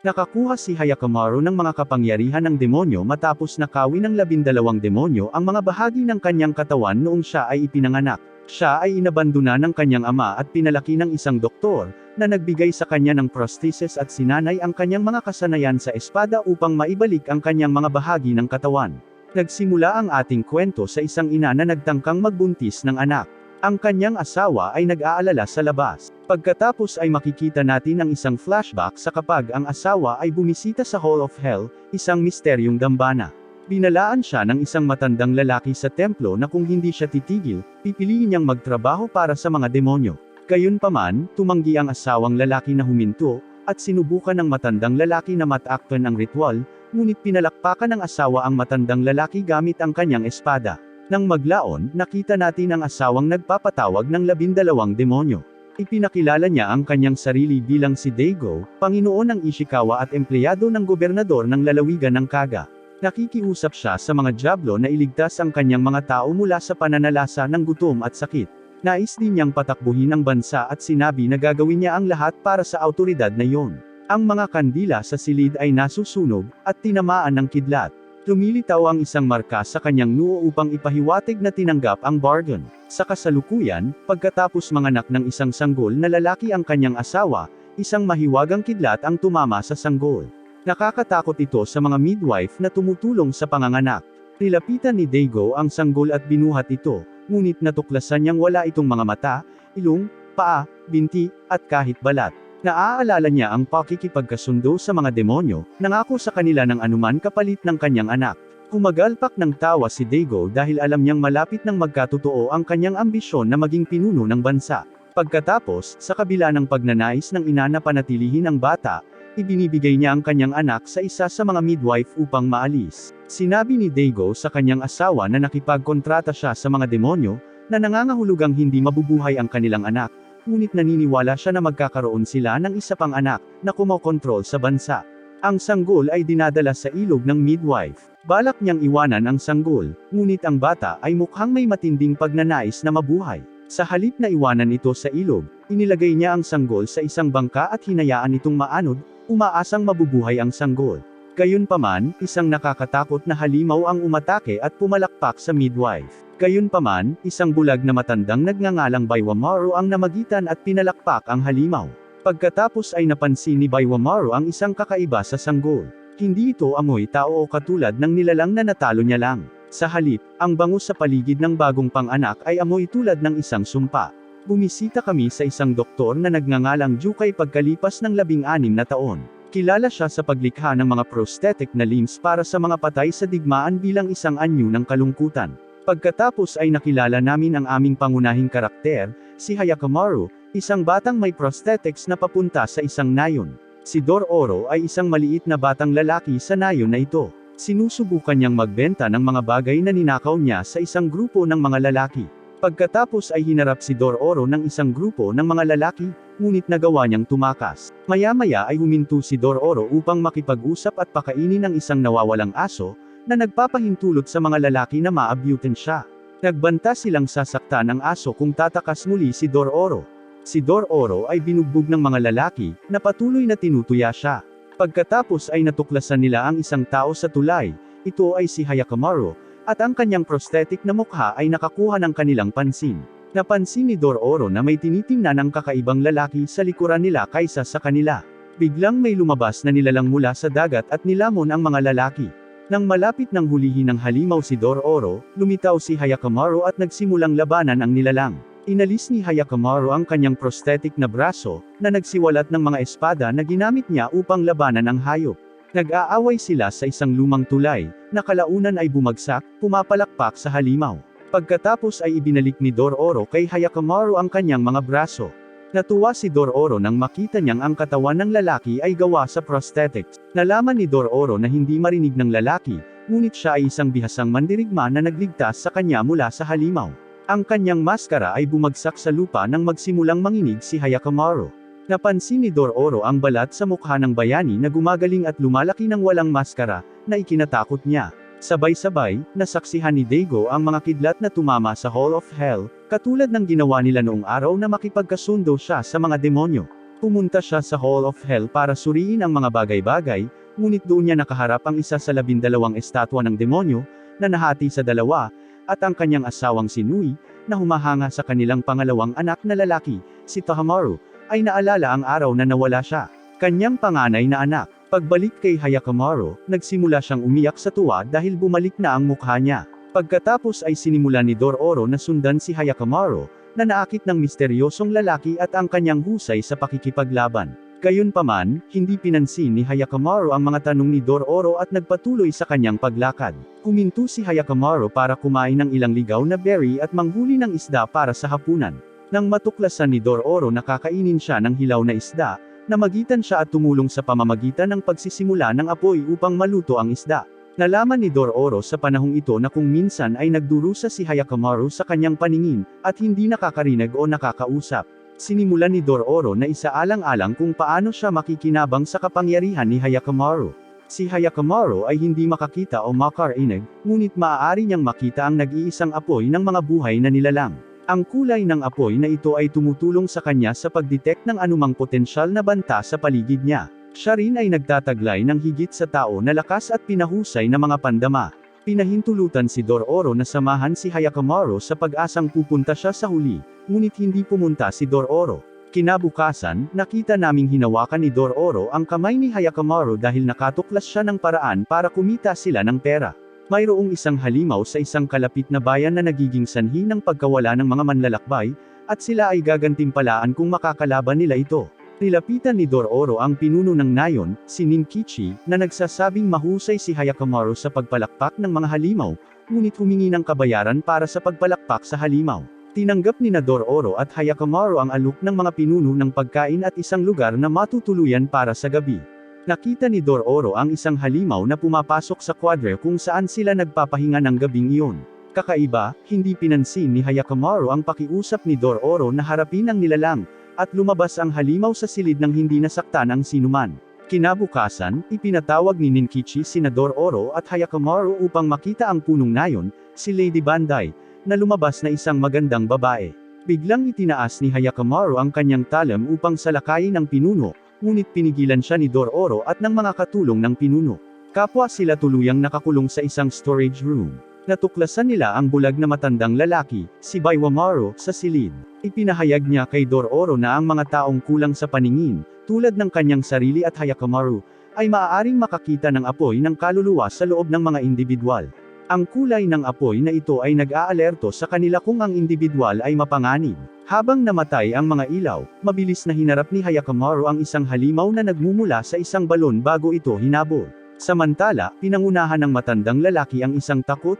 Nakakuha si Hayakamaru ng mga kapangyarihan ng demonyo matapos nakawin ng 12 demonyo ang mga bahagi ng kanyang katawan noong siya ay ipinanganak. Siya ay inabandona ng kanyang ama at pinalaki ng isang doktor, na nagbigay sa kanya ng prosthesis at sinanay ang kanyang mga kasanayan sa espada upang maibalik ang kanyang mga bahagi ng katawan. Nagsimula ang ating kwento sa isang ina na nagtangkang magbuntis ng anak. Ang kanyang asawa ay nag-aalala sa labas. Pagkatapos ay makikita natin ang isang flashback sa kapag ang asawa ay bumisita sa Hall of Hell, isang misteryong dambana. Binalaan siya ng isang matandang lalaki sa templo na kung hindi siya titigil, pipiliin niyang magtrabaho para sa mga demonyo. Gayunpaman, tumanggi ang asawang lalaki na huminto, at sinubukan ng matandang lalaki na matakpan ang ritual, ngunit pinalakpakan ng asawa ang matandang lalaki gamit ang kanyang espada. Nang maglaon, nakita natin ang asawang nagpapatawag ng 12 demonyo. Ipinakilala niya ang kanyang sarili bilang si Daigo, Panginoon ng Ishikawa at empleyado ng gobernador ng lalawigan ng Kaga. Nakikiusap siya sa mga dyablo na iligtas ang kanyang mga tao mula sa pananalasa ng gutom at sakit. Nais din niyang patakbuhin ang bansa at sinabi na gagawin niya ang lahat para sa autoridad na iyon. Ang mga kandila sa silid ay nasusunog, at tinamaan ng kidlat. Lumilitaw ang isang marka sa kanyang noo upang ipahiwatig na tinanggap ang bargain. Sa kasalukuyan, pagkatapos manganak ng isang sanggol na lalaki ang kanyang asawa, isang mahiwagang kidlat ang tumama sa sanggol. Nakakatakot ito sa mga midwife na tumutulong sa panganganak. Nilapitan ni Daigo ang sanggol at binuhat ito, ngunit natuklasan niyang wala itong mga mata, ilong, paa, binti, at kahit balat. Naaalala niya ang pakikipagkasundo sa mga demonyo, nangako sa kanila ng anuman kapalit ng kanyang anak. Kumagalpak ng tawa si Daigo dahil alam niyang malapit ng magkatotoo ang kanyang ambisyon na maging pinuno ng bansa. Pagkatapos, sa kabila ng pagnanais ng ina na panatilihin ang bata, ibinibigay niya ang kanyang anak sa isa sa mga midwife upang maalis. Sinabi ni Daigo sa kanyang asawa na nakipagkontrata siya sa mga demonyo, na nangangahulugang hindi mabubuhay ang kanilang anak. Ngunit naniniwala siya na magkakaroon sila ng isa pang anak, na kumokontrol sa bansa. Ang sanggol ay dinadala sa ilog ng midwife. Balak niyang iwanan ang sanggol, ngunit ang bata ay mukhang may matinding pagnanais na mabuhay. Sa halip na iwanan ito sa ilog, inilagay niya ang sanggol sa isang bangka at hinayaan itong maanod, umaasang mabubuhay ang sanggol. Gayunpaman, isang nakakatakot na halimaw ang umatake at pumalakpak sa midwife. Gayunpaman, isang bulag na matandang nagngangalang Baiwamaru ang namagitan at pinalakpak ang halimaw. Pagkatapos ay napansin ni Baiwamaru ang isang kakaiba sa sanggol. Hindi ito amoy tao o katulad ng nilalang na natalo niya lang. Sa halip, ang bango sa paligid ng bagong panganak ay amoy tulad ng isang sumpa. Bumisita kami sa isang doktor na nagngangalang Jukay pagkalipas ng 16 na taon. Kilala siya sa paglikha ng mga prosthetic na limbs para sa mga patay sa digmaan bilang isang anyo ng kalungkutan. Pagkatapos ay nakilala namin ang aming pangunahing karakter, si Hayakamaru, isang batang may prosthetics na papunta sa isang nayon. Si Dororo ay isang maliit na batang lalaki sa nayon na ito. Sinusubukan niyang magbenta ng mga bagay na ninakaw niya sa isang grupo ng mga lalaki. Pagkatapos ay hinarap si Dororo ng isang grupo ng mga lalaki, ngunit nagawa niyang tumakas. Maya-maya ay huminto si Dororo upang makipag-usap at pakainin ang isang nawawalang aso, na nagpapahintulot sa mga lalaki na maabutin siya. Nagbanta silang sasaktan ang aso kung tatakas muli si Dororo. Si Dororo ay binugbog ng mga lalaki, na patuloy na tinutuya siya. Pagkatapos ay natuklasan nila ang isang tao sa tulay, ito ay si Hayakamaru, at ang kanyang prosthetic na mukha ay nakakuha ng kanilang pansin. Napansin ni Dororo na may tinitingnan ng kakaibang lalaki sa likuran nila kaysa sa kanila. Biglang may lumabas na nilalang mula sa dagat at nilamon ang mga lalaki. Nang malapit ng hulihin ng halimaw si Dororo, lumitaw si Hayakamaru at nagsimulang labanan ang nilalang. Inalis ni Hayakamaru ang kanyang prosthetic na braso, na nagsiwalat ng mga espada na ginamit niya upang labanan ang hayop. Nag-aaway sila sa isang lumang tulay, na kalaunan ay bumagsak, pumapalakpak sa halimaw. Pagkatapos ay ibinalik ni Dororo kay Hayakamaru ang kanyang mga braso. Natuwa si Dororo nang makita niyang ang katawan ng lalaki ay gawa sa prosthetics. Nalaman ni Dororo na hindi marinig ng lalaki, ngunit siya ay isang bihasang mandirigma na nagligtas sa kanya mula sa halimaw. Ang kanyang maskara ay bumagsak sa lupa nang magsimulang manginig si Hayakamaru. Napansin ni Dororo ang balat sa mukha ng bayani na gumagaling at lumalaki ng walang maskara, na ikinatakot niya. Sabay-sabay, nasaksihan ni Daigo ang mga kidlat na tumama sa Hall of Hell, katulad ng ginawa nila noong araw na makipagkasundo siya sa mga demonyo. Pumunta siya sa Hall of Hell para suriin ang mga bagay-bagay, ngunit doon niya nakaharap ang isa sa 12 estatwa ng demonyo, na nahati sa dalawa, at ang kanyang asawang si Nui, na humahanga sa kanilang pangalawang anak na lalaki, si Tahamaru, ay naalala ang araw na nawala siya. Kanyang panganay na anak. Pagbalik kay Hyakkimaru, nagsimula siyang umiyak sa tuwa dahil bumalik na ang mukha niya. Pagkatapos ay sinimula ni Dororo na sundan si Hyakkimaru, na naakit ng misteryosong lalaki at ang kanyang husay sa pakikipaglaban. Gayunpaman, hindi pinansin ni Hyakkimaru ang mga tanong ni Dororo at nagpatuloy sa kanyang paglakad. Huminto si Hyakkimaru para kumain ng ilang ligaw na berry at manghuli ng isda para sa hapunan. Nang matuklasan ni Dororo na kakainin siya ng hilaw na isda, namagitan siya at tumulong sa pamamagitan ng pagsisimula ng apoy upang maluto ang isda. Nalaman ni Dororo sa panahong ito na kung minsan ay nagdurusa si Hyakkimaru sa kanyang paningin, at hindi nakakarinig o nakakausap. Sinimulan ni Dororo na isaalang-alang kung paano siya makikinabang sa kapangyarihan ni Hyakkimaru. Si Hyakkimaru ay hindi makakita o makarinig, ngunit maaari niyang makita ang nag-iisang apoy ng mga buhay na nilalang. Ang kulay ng apoy na ito ay tumutulong sa kanya sa pag-detect ng anumang potensyal na banta sa paligid niya. Siya rin ay nagtataglay ng higit sa tao na lakas at pinahusay na mga pandama. Pinahintulutan si Dororo na samahan si Hyakkimaru sa pag-asang pupunta siya sa huli, ngunit hindi pumunta si Dororo. Kinabukasan, nakita naming hinawakan ni Dororo ang kamay ni Hyakkimaru dahil nakatuklas siya ng paraan para kumita sila ng pera. Mayroong isang halimaw sa isang kalapit na bayan na nagiging sanhi ng pagkawala ng mga manlalakbay, at sila ay gagantimpalaan kung makakalaban nila ito. Nilapitan ni Dororo ang pinuno ng nayon, si Ninkichi, na nagsasabing mahusay si Hyakkimaru sa pagpalakpak ng mga halimaw, ngunit humingi ng kabayaran para sa pagpalakpak sa halimaw. Tinanggap ni Dororo at Hyakkimaru ang alok ng mga pinuno ng pagkain at isang lugar na matutuluyan para sa gabi. Nakita ni Dororo ang isang halimaw na pumapasok sa kwadre kung saan sila nagpapahinga ng gabing iyon. Kakaiba, hindi pinansin ni Hyakkimaru ang pakiusap ni Dororo na harapin ang nilalang, at lumabas ang halimaw sa silid nang hindi nasaktan ang sinuman. Kinabukasan, ipinatawag ni Ninkichi sina Dororo at Hyakkimaru upang makita ang punong nayon, si Lady Bandai, na lumabas na isang magandang babae. Biglang itinaas ni Hyakkimaru ang kanyang talam upang salakayin ang pinuno, ngunit pinigilan siya ni Dororo at ng mga katulong ng pinuno. Kapwa sila tuluyang nakakulong sa isang storage room. Natuklasan nila ang bulag na matandang lalaki, si Biwamaru, sa silid. Ipinahayag niya kay Dororo na ang mga taong kulang sa paningin, tulad ng kanyang sarili at Hyakkimaru, ay maaaring makakita ng apoy ng kaluluwa sa loob ng mga individual. Ang kulay ng apoy na ito ay nag-aalerto sa kanila kung ang individual ay mapanganib. Habang namatay ang mga ilaw, mabilis na hinarap ni Hyakkimaru ang isang halimaw na nagmumula sa isang balon bago ito hinabol. Samantala, pinangunahan ng matandang lalaki ang isang takot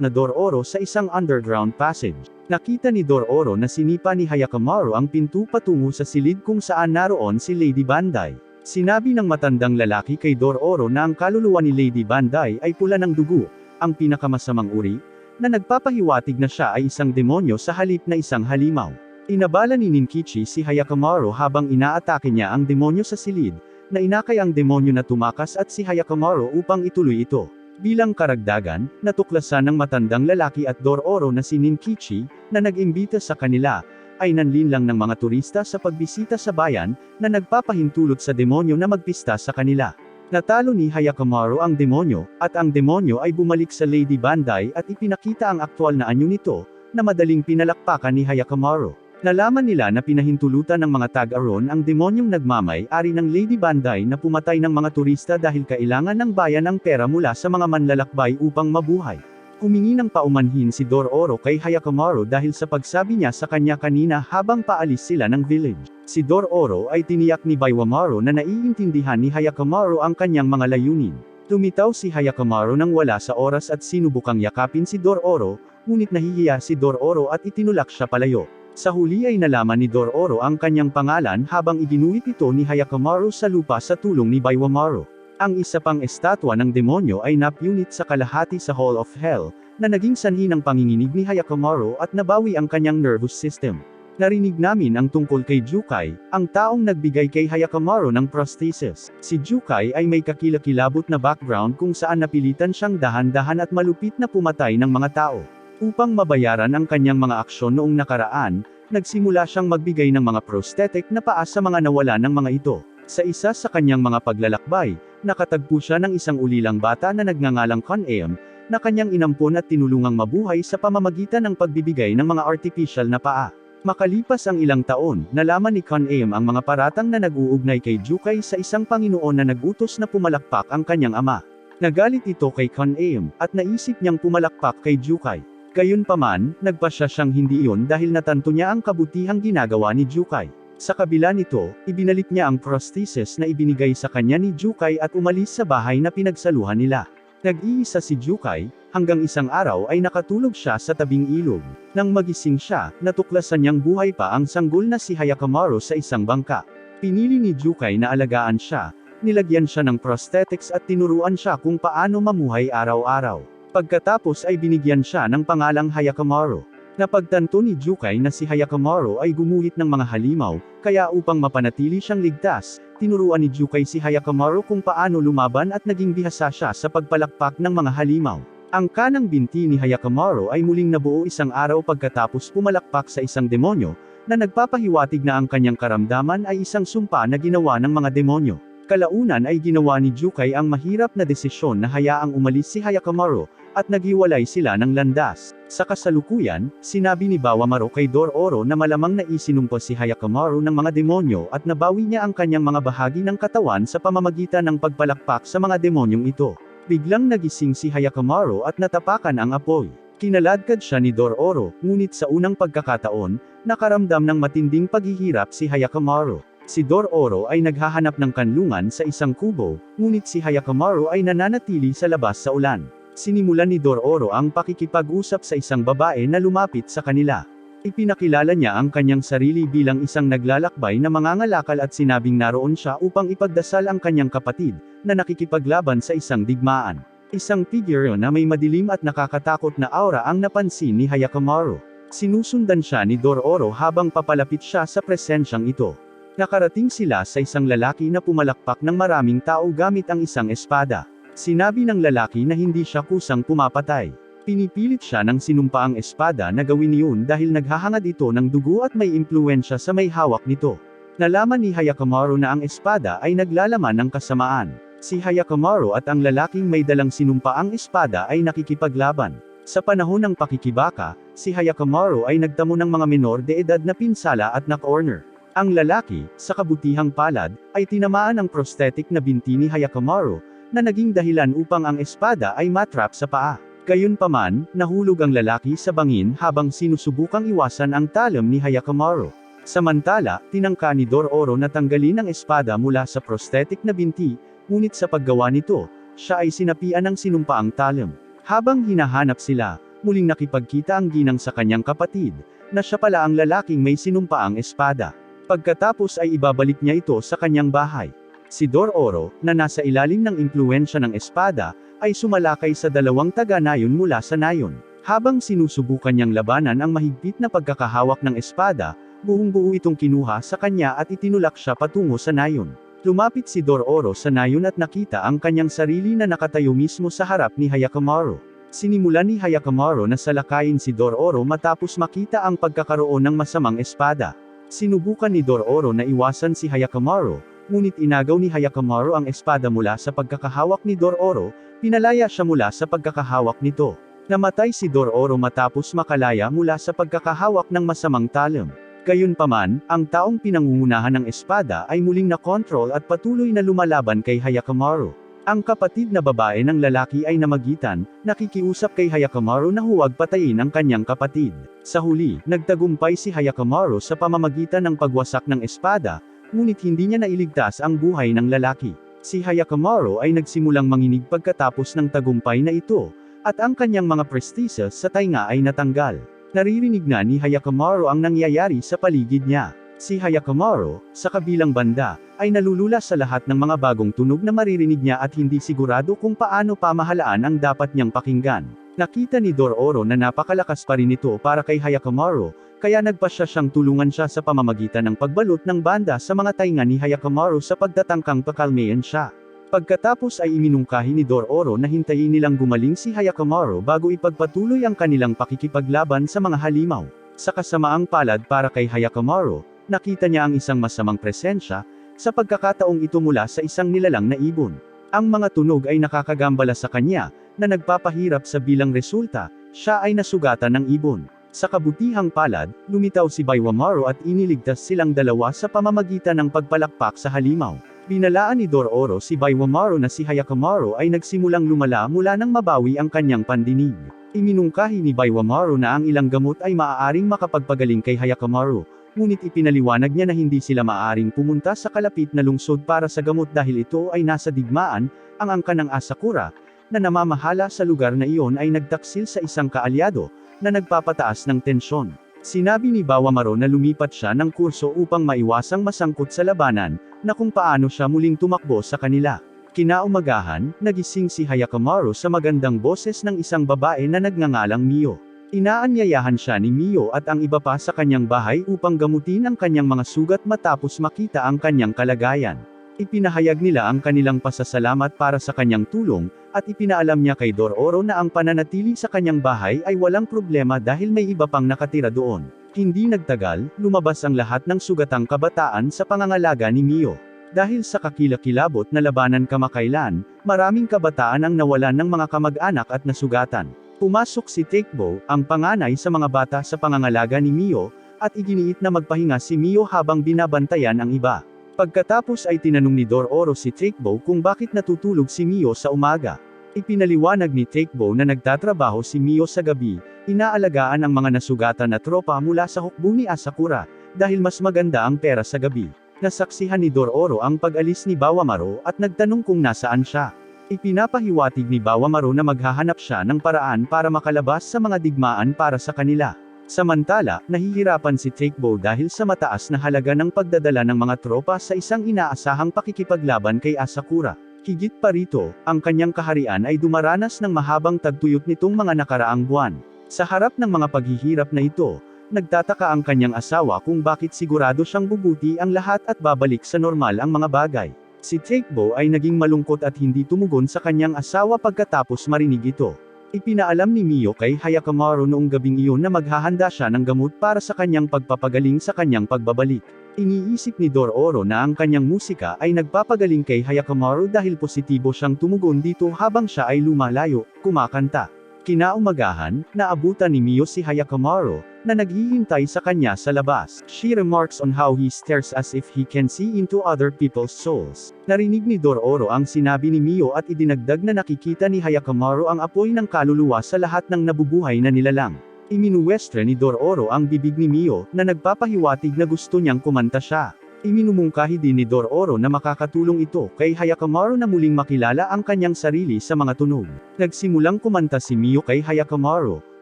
na Dororo sa isang underground passage. Nakita ni Dororo na sinipa ni Hyakkimaru ang pinto patungo sa silid kung saan naroon si Lady Bandai. Sinabi ng matandang lalaki kay Dororo na ang kaluluwa ni Lady Bandai ay pula ng dugo, ang pinakamasamang uri, na nagpapahiwatig na siya ay isang demonyo sa halip na isang halimaw. Inabala ni Ninkichi si Hyakkimaru habang inaatake niya ang demonyo sa silid, na inakay ang demonyo na tumakas at si Hyakkimaru upang ituloy ito. Bilang karagdagan, natuklasan ng matandang lalaki at Dororo na si Ninkichi, na nag-imbita sa kanila, ay nanlinlang ng mga turista sa pagbisita sa bayan, na nagpapahintulot sa demonyo na magpista sa kanila. Natalo ni Hyakkimaru ang demonyo, at ang demonyo ay bumalik sa Lady Bandai at ipinakita ang aktwal na anyo nito, na madaling pinalakpakan ni Hyakkimaru. Nalaman nila na pinahintulutan ng mga tag-aron ang demonyong nagmamay-ari ng Lady Bandai na pumatay ng mga turista dahil kailangan ng bayan ng pera mula sa mga manlalakbay upang mabuhay. Humingi ng paumanhin si Dororo kay Hyakkimaru dahil sa pagsabi niya sa kanya kanina habang paalis sila ng village. Si Dororo ay tiniyak ni Biwamaru na naiintindihan ni Hyakkimaru ang kanyang mga layunin. Tumitaw si Hyakkimaru nang wala sa oras at sinubukang yakapin si Dororo, ngunit nahihiya si Dororo at itinulak siya palayo. Sa huli ay nalaman ni Dororo ang kanyang pangalan habang iginuhit ito ni Hyakkimaru sa lupa sa tulong ni Biwamaru. Ang isa pang estatwa ng demonyo ay napunit sa kalahati sa Hall of Hell, na naging sanhi ng panginginig ni Hyakkimaru at nabawi ang kanyang nervous system. Narinig namin ang tungkol kay Jukai, ang taong nagbigay kay Hyakkimaru ng prosthesis. Si Jukai ay may kakilakilabot na background kung saan napilitan siyang dahan-dahan at malupit na pumatay ng mga tao. Upang mabayaran ang kanyang mga aksyon noong nakaraan, Nagsimula siyang magbigay ng mga prosthetic na paa sa mga nawala ng mga ito. Sa isa sa kanyang mga paglalakbay, nakatagpo siya ng isang ulilang bata na nagngangalang Con-Am, na kanyang inampon at tinulungang mabuhay sa pamamagitan ng pagbibigay ng mga artificial na paa. Makalipas ang ilang taon, nalaman ni Con-Am ang mga paratang na nag-uugnay kay Jukai sa isang Panginoon na nagutos na pumalakpak ang kanyang ama. Nagalit ito kay Con-Am, at naisip niyang pumalakpak kay Jukai. Gayunpaman, nagpasya siyang hindi iyon dahil natanto niya ang kabutihang ginagawa ni Jukai. Sa kabila nito, ibinalik niya ang prosthesis na ibinigay sa kanya ni Jukai at umalis sa bahay na pinagsaluhan nila. Nag-iisa si Jukai, hanggang isang araw ay nakatulog siya sa tabing ilog. Nang magising siya, natuklasan niyang buhay pa ang sanggol na si Hyakkimaru sa isang bangka. Pinili ni Jukai na alagaan siya, nilagyan siya ng prosthetics at tinuruan siya kung paano mamuhay araw-araw. Pagkatapos ay binigyan siya ng pangalang Hyakkimaru. Napagtanto ni Jukai na si Hyakkimaru ay gumuhit ng mga halimaw, kaya upang mapanatili siyang ligtas, tinuruan ni Jukai si Hyakkimaru kung paano lumaban at naging bihasa siya sa pagpalakpak ng mga halimaw. Ang kanang binti ni Hyakkimaru ay muling nabuo isang araw pagkatapos pumalakpak sa isang demonyo, na nagpapahiwatig na ang kanyang karamdaman ay isang sumpa na ginawa ng mga demonyo. Kalaunan ay ginawa ni Jukai ang mahirap na desisyon na hayaang umalis si Hyakkimaru, at naghiwalay sila ng landas. Sa kasalukuyan, sinabi ni Bawamaro kay Dororo na malamang naisinumpa si Hyakkimaru ng mga demonyo at nabawi niya ang kanyang mga bahagi ng katawan sa pamamagitan ng pagpalakpak sa mga demonyong ito. Biglang nagising si Hyakkimaru at natapakan ang apoy. Kinaladkad siya ni Dororo, ngunit sa unang pagkakataon, nakaramdam ng matinding paghihirap si Hyakkimaru. Si Dororo ay naghahanap ng kanlungan sa isang kubo, ngunit si Hyakkimaru ay nananatili sa labas sa ulan. Sinimulan ni Dororo ang pakikipag-usap sa isang babae na lumapit sa kanila. Ipinakilala niya ang kanyang sarili bilang isang naglalakbay na mangangalakal at sinabing naroon siya upang ipagdasal ang kanyang kapatid, na nakikipaglaban sa isang digmaan. Isang figure na may madilim at nakakatakot na aura ang napansin ni Hyakkimaru. Sinusundan siya ni Dororo habang papalapit siya sa presensyang ito. Nakarating sila sa isang lalaki na pumalakpak ng maraming tao gamit ang isang espada. Sinabi ng lalaki na hindi siya kusang pumapatay. Pinipilit siya ng sinumpa ang espada na gawin iyon dahil naghahangad ito ng dugo at may impluensya sa may hawak nito. Nalaman ni Hyakkimaru na ang espada ay naglalaman ng kasamaan. Si Hyakkimaru at ang lalaking may dalang sinumpaang espada ay nakikipaglaban. Sa panahon ng pakikibaka, si Hyakkimaru ay nagtamo ng mga menor de edad na pinsala at na-corner. Ang lalaki, sa kabutihang palad, ay tinamaan ang prosthetic na binti ni Hyakkimaru, na naging dahilan upang ang espada ay matrap sa paa. Gayunpaman, nahulog ang lalaki sa bangin habang sinusubukang iwasan ang talam ni Hyakkimaru. Samantala, tinangka ni Dororo na tanggalin ang espada mula sa prosthetic na binti, ngunit sa paggawa nito, siya ay sinapian ng sinumpaang talam. Habang hinahanap sila, muling nakipagkita ang ginang sa kanyang kapatid, na siya pala ang lalaking may sinumpaang espada. Pagkatapos ay ibabalik niya ito sa kanyang bahay. Si Dororo, na nasa ilalim ng impluensya ng espada, ay sumalakay sa dalawang taga-nayon mula sa nayon. Habang sinusubukan niyang labanan ang mahigpit na pagkakahawak ng espada, buong-buo itong kinuha sa kanya at itinulak siya patungo sa nayon. Lumapit si Dororo sa nayon at nakita ang kanyang sarili na nakatayo mismo sa harap ni Hyakkimaru. Sinimulan ni Hyakkimaru na salakayin si Dororo matapos makita ang pagkakaroon ng masamang espada. Sinubukan ni Dororo na iwasan si Hyakkimaru, ngunit inagaw ni Hyakkimaru ang espada mula sa pagkakahawak ni Dororo, pinalaya siya mula sa pagkakahawak nito. Namatay si Dororo matapos makalaya mula sa pagkakahawak ng masamang talam. Gayunpaman, ang taong pinangungunahan ng espada ay muling nakontrol at patuloy na lumalaban kay Hyakkimaru. Ang kapatid na babae ng lalaki ay namagitan, nakikiusap kay Hyakkimaru na huwag patayin ang kanyang kapatid. Sa huli, nagtagumpay si Hyakkimaru sa pamamagitan ng pagwasak ng espada, ngunit hindi niya nailigtas ang buhay ng lalaki. Si Hyakkimaru ay nagsimulang manginig pagkatapos ng tagumpay na ito, at ang kanyang mga prosthesis sa tainga ay natanggal. Naririnig na ni Hyakkimaru ang nangyayari sa paligid niya. Si Hyakkimaru, sa kabilang banda, ay nalulula sa lahat ng mga bagong tunog na maririnig niya at hindi sigurado kung paano pamahalaan ang dapat niyang pakinggan. Nakita ni Dororo na napakalakas pa rin ito para kay Hyakkimaru, kaya nagpasya siyang tulungan siya sa pamamagitan ng pagbalot ng banda sa mga tainga ni Hyakkimaru sa pagtatangkang pakalmayan siya. Pagkatapos ay iminungkahi ni Dororo na hintayin nilang gumaling si Hyakkimaru bago ipagpatuloy ang kanilang pakikipaglaban sa mga halimaw. Sa kasamaang palad para kay Hyakkimaru, nakita niya ang isang masamang presensya, sa pagkakataong ito mula sa isang nilalang na ibon. Ang mga tunog ay nakakagambala sa kanya, na nagpapahirap sa bilang resulta, siya ay nasugatan ng ibon. Sa kabutihang palad, lumitaw si Baiwamaru at iniligtas silang dalawa sa pamamagitan ng pagpalakpak sa halimaw. Binalaan ni Dororo si Baiwamaru na si Hyakkimaru ay nagsimulang lumala mula nang mabawi ang kanyang pandinig. Iminungkahi ni Baiwamaru na ang ilang gamot ay maaaring makapagpagaling kay Hyakkimaru, ngunit ipinaliwanag niya na hindi sila maaaring pumunta sa kalapit na lungsod para sa gamot dahil ito ay nasa digmaan. Ang angka ng Asakura, na namamahala sa lugar na iyon ay nagtaksil sa isang kaalyado, na nagpapataas ng tensyon. Sinabi ni Baiwamaru na lumipat siya ng kurso upang maiwasang masangkot sa labanan, na kung paano siya muling tumakbo sa kanila. Kinaumagahan, nagising si Hyakkimaru sa magandang boses ng isang babae na nagngangalang Mio. Inaanyayahan siya ni Mio at ang iba pa sa kanyang bahay upang gamutin ang kanyang mga sugat matapos makita ang kanyang kalagayan. Ipinahayag nila ang kanilang pasasalamat para sa kanyang tulong, at ipinaalam niya kay Dororo na ang pananatili sa kanyang bahay ay walang problema dahil may iba pang nakatira doon. Hindi nagtagal, lumabas ang lahat ng sugatang kabataan sa pangangalaga ni Mio. Dahil sa kakilakilabot na labanan kamakailan, maraming kabataan ang nawalan ng mga kamag-anak at nasugatan. Pumasok si Takebo, ang panganay sa mga bata sa pangangalaga ni Mio, at iginiit na magpahinga si Mio habang binabantayan ang iba. Pagkatapos ay tinanong ni Dororo si Takebo kung bakit natutulog si Mio sa umaga. Ipinaliwanag ni Takebo na nagtatrabaho si Mio sa gabi, inaalagaan ang mga nasugatan na tropa mula sa hukbo ni Asakura, dahil mas maganda ang pera sa gabi. Nasaksihan ni Dororo ang pag-alis ni Baiwamaru at nagtanong kung nasaan siya. Ipinapahiwatig ni Baiwamaru na maghahanap siya ng paraan para makalabas sa mga digmaan para sa kanila. Samantala, nahihirapan si Takebo dahil sa mataas na halaga ng pagdadala ng mga tropa sa isang inaasahang pakikipaglaban kay Asakura. Higit pa rito, ang kanyang kaharian ay dumaranas ng mahabang tagtuyot nitong mga nakaraang buwan. Sa harap ng mga paghihirap na ito, nagtataka ang kanyang asawa kung bakit sigurado siyang bubuti ang lahat at babalik sa normal ang mga bagay. Si Takebo ay naging malungkot at hindi tumugon sa kanyang asawa pagkatapos marinig ito. Ipinaalam ni Mio kay Hyakkimaru noong gabing iyon na maghahanda siya ng gamot para sa kanyang pagpapagaling sa kanyang pagbabalik. Iniisip ni Dororo na ang kanyang musika ay nagpapagaling kay Hyakkimaru dahil positibo siyang tumugon dito habang siya ay lumalayo, kumakanta. Kinaumagahan, naabutan ni Mio si Hyakkimaru, na naghihintay sa kanya sa labas. She remarks on how he stares as if he can see into other people's souls. Narinig ni Dororo ang sinabi ni Mio at idinagdag na nakikita ni Hyakkimaru ang apoy ng kaluluwa sa lahat ng nabubuhay na nilalang. Iminuwestre ni Dororo ang bibig ni Mio, na nagpapahiwatig na gusto niyang kumanta siya. Iminumungkahi din ni Dororo na makakatulong ito kay Hyakkimaru na muling makilala ang kanyang sarili sa mga tunog. Nagsimulang kumanta si Mio kay Hyakkimaru,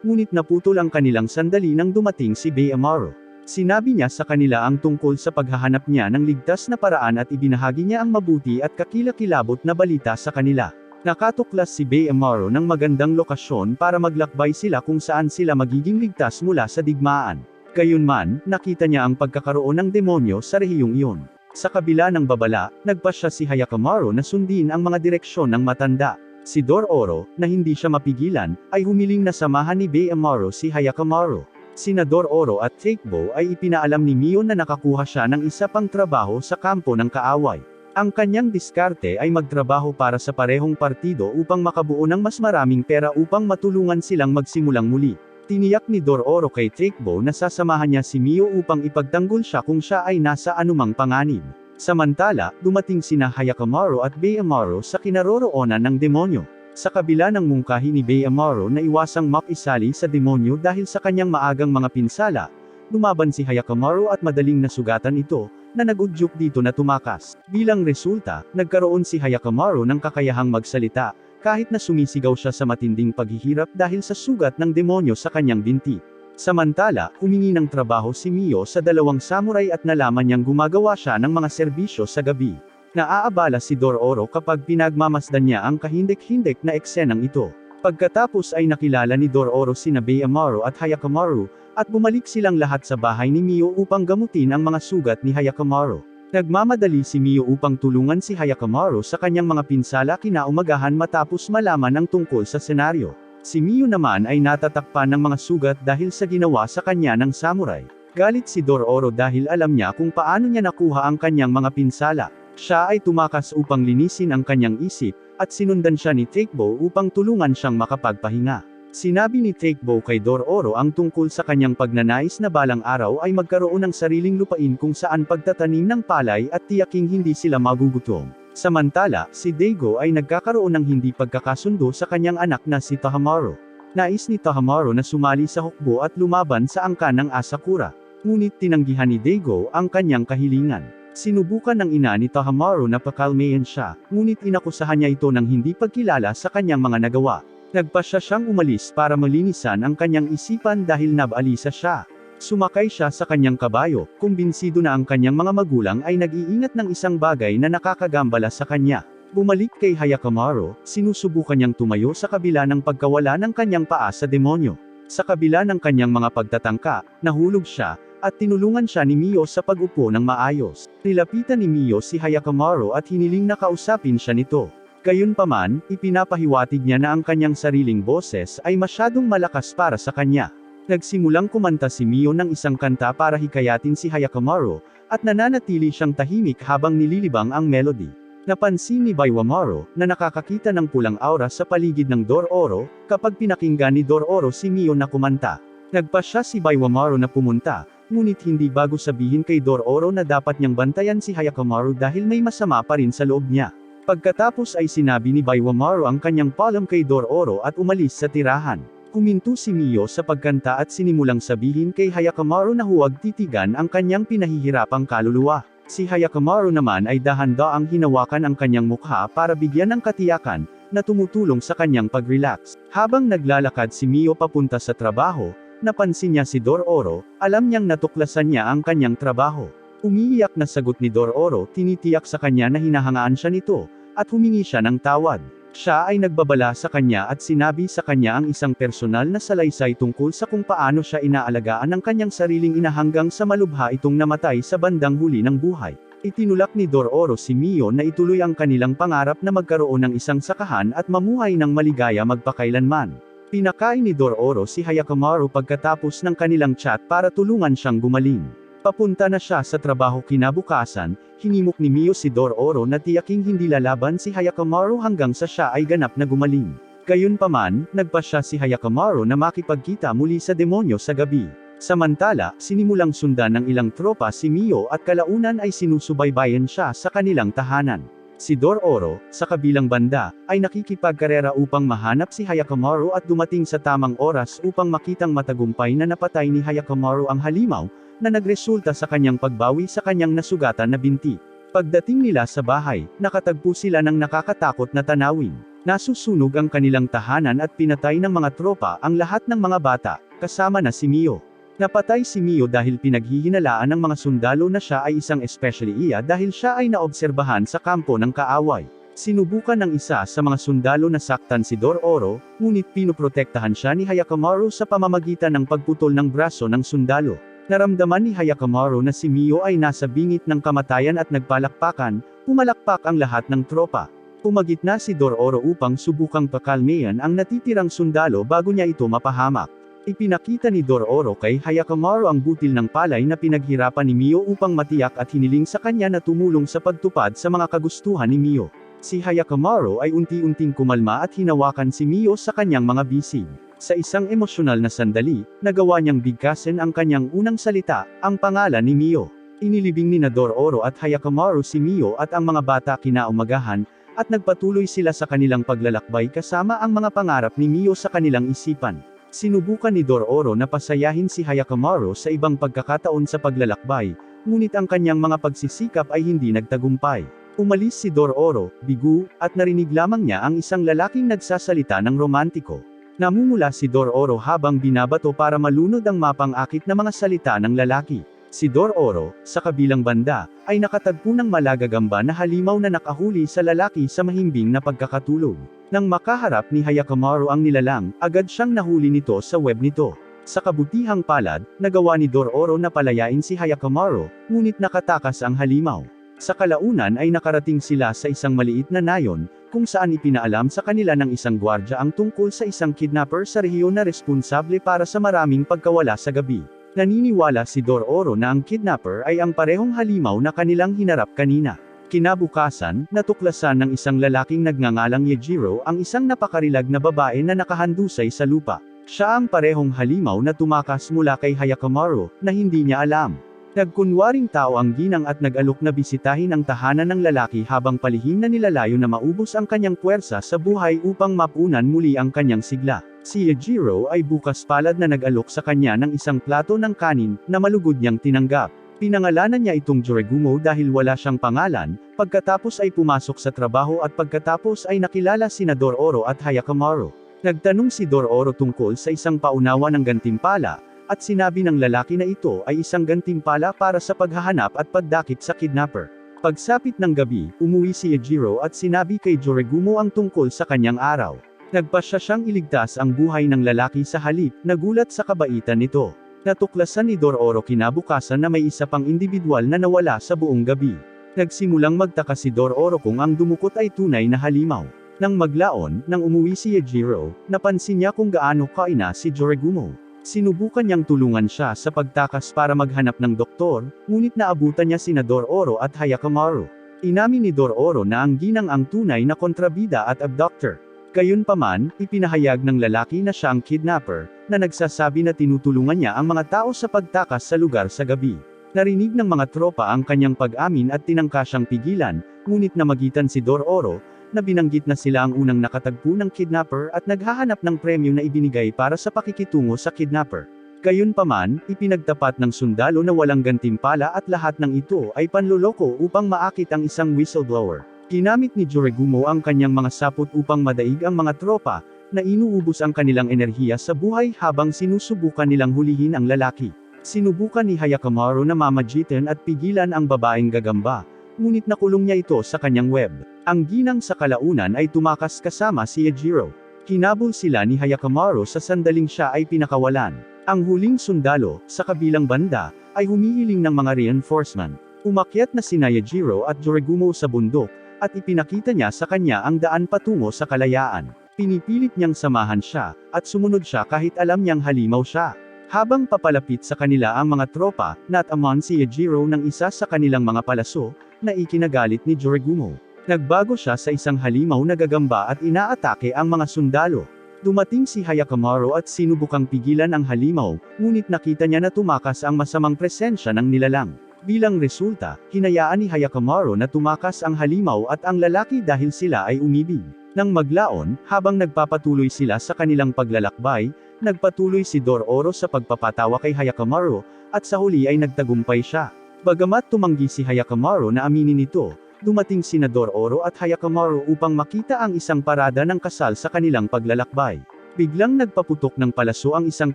ngunit naputol ang kanilang sandali nang dumating si Baiwamaru. Sinabi niya sa kanila ang tungkol sa paghahanap niya ng ligtas na paraan at ibinahagi niya ang mabuti at kakilakilabot na balita sa kanila. Nakatuklas si Baiwamaru ng magandang lokasyon para maglakbay sila kung saan sila magiging ligtas mula sa digmaan. Gayunman, nakita niya ang pagkakaroon ng demonyo sa rehiyong iyon. Sa kabila ng babala, nagpasya si Hyakkimaru na sundin ang mga direksyon ng matanda. Si Dororo, na hindi siya mapigilan, ay humiling na samahan ni Baiwamaru si Hyakkimaru. Sina Dororo at Takebo ay ipinaalam ni Mio na nakakuha siya ng isa pang trabaho sa kampo ng kaaway. Ang kanyang diskarte ay magtrabaho para sa parehong partido upang makabuo ng mas maraming pera upang matulungan silang magsimulang muli. Tiniyak ni Dororo kay Takebo na sasamahan niya si Mio upang ipagtanggol siya kung siya ay nasa anumang panganib. Samantala, dumating sina Hyakkimaru at Baiwamaru sa kinaroroonan ng demonyo. Sa kabila ng mungkahi ni Baiwamaru na iwasang makisali sa demonyo dahil sa kanyang maagang mga pinsala, lumaban si Hyakkimaru at madaling nasugatan ito, na nagudyok dito na tumakas. Bilang resulta, nagkaroon si Hyakkimaru ng kakayahang magsalita, kahit na sumisigaw siya sa matinding paghihirap dahil sa sugat ng demonyo sa kanyang binti. Samantala, humingi ng trabaho si Mio sa dalawang samurai at nalaman niyang gumagawa siya ng mga serbisyo sa gabi. Naaabala si Dororo kapag pinagmamasdan niya ang kahindik-hindik na eksenang ito. Pagkatapos ay nakilala ni Dororo sina Baiwamaru at Hyakkimaru, at bumalik silang lahat sa bahay ni Mio upang gamutin ang mga sugat ni Hyakkimaru. Nagmamadali si Mio upang tulungan si Hyakkimaru sa kanyang mga pinsala kinaumagahan matapos malaman ang tungkol sa senaryo. Si Mio naman ay natatakpan ng mga sugat dahil sa ginawa sa kanya ng samurai. Galit si Dororo dahil alam niya kung paano niya nakuha ang kanyang mga pinsala. Siya ay tumakas upang linisin ang kanyang isip, at sinundan siya ni Takebo upang tulungan siyang makapagpahinga. Sinabi ni Takebo kay Dororo ang tungkol sa kanyang pagnanais na balang araw ay magkaroon ng sariling lupain kung saan pagtatanim ng palay at tiyaking hindi sila magugutom. Samantala, si Daigo ay nagkakaroon ng hindi pagkakasundo sa kanyang anak na si Tahamaru. Nais ni Tahamaru na sumali sa hukbo at lumaban sa angkan ng Asakura. Ngunit tinanggihan ni Daigo ang kanyang kahilingan. Sinubukan ng ina ni Tahamaru na pakalmayan siya, ngunit inakusahan niya ito ng hindi pagkilala sa kanyang mga nagawa. Nagpasya siyang umalis para malinisan ang kanyang isipan dahil nabalisa siya. Sumakay siya sa kanyang kabayo, kumbinsido na ang kanyang mga magulang ay nag-iingat ng isang bagay na nakakagambala sa kanya. Bumalik kay Hayakamaru, sinusubukan niyang tumayo sa kabila ng pagkawala ng kanyang paa sa demonyo. Sa kabila ng kanyang mga pagtatangka, nahulog siya, at tinulungan siya ni Mio sa pag-upo ng maayos. Nilapitan ni Mio si Hayakamaru at hiniling na kausapin siya nito. Gayunpaman, ipinapahiwatig niya na ang kanyang sariling boses ay masyadong malakas para sa kanya. Nagsimulang kumanta si Mio ng isang kanta para hikayatin si Hayakamaru, at nananatili siyang tahimik habang nililibang ang melody. Napansin ni Baiwamaru, na nakakakita ng pulang aura sa paligid ng Dororo, kapag pinakinggan ni Dororo si Mio na kumanta. Nagpasya si Baiwamaru na pumunta, ngunit hindi bago sabihin kay Dororo na dapat niyang bantayan si Hayakamaru dahil may masama pa rin sa loob niya. Pagkatapos ay sinabi ni Baiwamaru ang kanyang paalam kay Dororo at umalis sa tirahan. Huminto si Mio sa pagkanta at sinimulang sabihin kay Hayakamaru na huwag titigan ang kanyang pinahihirapang kaluluwa. Si Hayakamaru naman ay dahan-daang hinawakan ang kanyang mukha para bigyan ng katiyakan, na tumutulong sa kanyang pag-relax. Habang naglalakad si Mio papunta sa trabaho, napansin niya si Dororo, alam niyang natuklasan niya ang kanyang trabaho. Umiiyak na sagot ni Dororo, tinitiyak sa kanya na hinahangaan siya nito, at humingi siya ng tawad. Siya ay nagbabala sa kanya at sinabi sa kanya ang isang personal na salaysay tungkol sa kung paano siya inaalagaan ng kanyang sariling ina hanggang sa malubha itong namatay sa bandang huli ng buhay. Itinulak ni Dororo si Mio na ituloy ang kanilang pangarap na magkaroon ng isang sakahan at mamuhay ng maligaya magpakailanman. Pinakain ni Dororo si Hayakamaru pagkatapos ng kanilang chat para tulungan siyang gumaling. Papunta na siya sa trabaho kinabukasan, hinimok ni Mio si Dororo na tiyaking hindi lalaban si Hayakamaru hanggang sa siya ay ganap na gumaling. Gayunpaman, nagpasya si Hayakamaru na makipagkita muli sa demonyo sa gabi. Samantala, sinimulang sundan ng ilang tropa si Mio at kalaunan ay sinusubaybayan siya sa kanilang tahanan. Si Dororo, sa kabilang banda, ay nakikipagkarera upang mahanap si Hayakamaru at dumating sa tamang oras upang makitang matagumpay na napatay ni Hayakamaru ang halimaw, na nagresulta sa kanyang pagbawi sa kanyang nasugatan na binti. Pagdating nila sa bahay, nakatagpo sila ng nakakatakot na tanawin. Nasusunog ang kanilang tahanan at pinatay ng mga tropa ang lahat ng mga bata, kasama na si Mio. Napatay si Mio dahil pinaghihinalaan ng mga sundalo na siya ay isang espesyaliya dahil siya ay naobserbahan sa kampo ng kaaway. Sinubukan ng isa sa mga sundalo na saktan si Dororo, ngunit pinoprotektahan siya ni Hayakamaru sa pamamagitan ng pagputol ng braso ng sundalo. Naramdaman ni Hayakamaru na si Mio ay nasa bingit ng kamatayan at nagpalakpakan, pumalakpak ang lahat ng tropa. Pumagitna si Dororo upang subukang pakalmayan ang natitirang sundalo bago niya ito mapahamak. Ipinakita ni Dororo kay Hayakamaru ang butil ng palay na pinaghirapan ni Mio upang matiyak at hiniling sa kanya na tumulong sa pagtupad sa mga kagustuhan ni Mio. Si Hayakamaru ay unti-unting kumalma at hinawakan si Mio sa kanyang mga bisig. Sa isang emosyonal na sandali, nagawa niyang bigkasin ang kanyang unang salita, ang pangalan ni Mio. Inilibing ni Dororo at Hayakamaru si Mio at ang mga bata kinaumagahan, at nagpatuloy sila sa kanilang paglalakbay kasama ang mga pangarap ni Mio sa kanilang isipan. Sinubukan ni Dororo na pasayahin si Hayakamaru sa ibang pagkakataon sa paglalakbay, ngunit ang kanyang mga pagsisikap ay hindi nagtagumpay. Umalis si Dororo, bigo, at narinig lamang niya ang isang lalaking nagsasalita ng romantiko. Namumula si Dororo habang binabato para malunod ang mapang-akit na mga salita ng lalaki. Si Dororo, sa kabilang banda, ay nakatagpo ng malagagamba na halimaw na nakahuli sa lalaki sa mahimbing na pagkakatulog. Nang makaharap ni Hayakamaru ang nilalang, agad siyang nahuli nito sa web nito. Sa kabutihang palad, nagawa ni Dororo na palayain si Hayakamaru, ngunit nakatakas ang halimaw. Sa kalaunan ay nakarating sila sa isang maliit na nayon, kung saan ipinaalam sa kanila ng isang gwardya ang tungkol sa isang kidnapper sa rehiyon na responsable para sa maraming pagkawala sa gabi. Naniniwala si Dororo na ang kidnapper ay ang parehong halimaw na kanilang hinarap kanina. Kinabukasan, natuklasan ng isang lalaking nagngangalang Yejiro ang isang napakarilag na babae na nakahandusay sa lupa. Siya ang parehong halimaw na tumakas mula kay Hyakkimaru, na hindi niya alam. Nagkunwaring tao ang ginang at nag-alok na bisitahin ang tahanan ng lalaki habang palihim na nilalayo na maubos ang kanyang puwersa sa buhay upang mapunan muli ang kanyang sigla. Si Yejiro ay bukas palad na nag-alok sa kanya ng isang plato ng kanin, na malugod niyang tinanggap. Pinangalanan niya itong Joregumo dahil wala siyang pangalan, pagkatapos ay pumasok sa trabaho at pagkatapos ay nakilala sina Dororo at Hyakkimaru. Nagtanong si Dororo tungkol sa isang paunawa ng gantimpala, at sinabi ng lalaki na ito ay isang gantimpala para sa paghahanap at pagdakip sa kidnapper. Pagsapit ng gabi, umuwi si Yejiro at sinabi kay Joregumo ang tungkol sa kanyang araw. Nagpasya siyang iligtas ang buhay ng lalaki sa halip, nagulat sa kabaitan nito. Natuklasan ni Dororo kinabukasan na may isa pang individual na nawala sa buong gabi. Nagsimulang magtaka si Dororo kung ang dumukot ay tunay na halimaw. Nang maglaon, nang umuwi si Yejiro, napansin niya kung gaano kaina si Joregumo. Sinubukan niyang tulungan siya sa pagtakas para maghanap ng doktor, ngunit naabutan niya sina Dororo at Hyakkimaru. Inamin ni Dororo na ang ginang ang tunay na kontrabida at abductor. Gayunpaman, ipinahayag ng lalaki na siya ang kidnapper, na nagsasabi na tinutulungan niya ang mga tao sa pagtakas sa lugar sa gabi. Narinig ng mga tropa ang kanyang pag-amin at tinangka siyang pigilan, ngunit namagitan si Dororo, na binanggit na sila ang unang nakatagpo ng kidnapper at naghahanap ng premyo na ibinigay para sa pakikitungo sa kidnapper. Gayunpaman, ipinagtapat ng sundalo na walang gantimpala at lahat ng ito ay panloloko upang maakit ang isang whistleblower. Ginamit ni Joregumo ang kanyang mga sapot upang madaig ang mga tropa, na inuubos ang kanilang enerhiya sa buhay habang sinusubukan nilang hulihin ang lalaki. Sinubukan ni Hyakkimaru na mamagitan at pigilan ang babaeng gagamba, ngunit nakulong niya ito sa kanyang web. Ang ginang sa kalaunan ay tumakas kasama si Yejiro. Hinabol sila ni Hyakkimaru sa sandaling siya ay pinakawalan. Ang huling sundalo, sa kabilang banda, ay humihiling ng mga reinforcement. Umakyat na sina Yejiro at Joregumo sa bundok, at ipinakita niya sa kanya ang daan patungo sa kalayaan. Pinipilit niyang samahan siya, at sumunod siya kahit alam niyang halimaw siya. Habang papalapit sa kanila ang mga tropa, natamaan si Yejiro ng isa sa kanilang mga palaso, na ikinagalit ni Joregumo. Nagbago siya sa isang halimaw na gagamba at inaatake ang mga sundalo. Dumating si Hyakkimaru at sinubukang pigilan ang halimaw, ngunit nakita niya na tumakas ang masamang presensya ng nilalang. Bilang resulta, hinayaan ni Hyakkimaru na tumakas ang halimaw at ang lalaki dahil sila ay umibig. Nang maglaon, habang nagpapatuloy sila sa kanilang paglalakbay, nagpatuloy si Dororo sa pagpapatawa kay Hyakkimaru, at sa huli ay nagtagumpay siya. Bagamat tumanggi si Hyakkimaru na aminin ito, dumating sina Dororo at Hyakkimaru upang makita ang isang parada ng kasal sa kanilang paglalakbay. Biglang nagpaputok ng palaso ang isang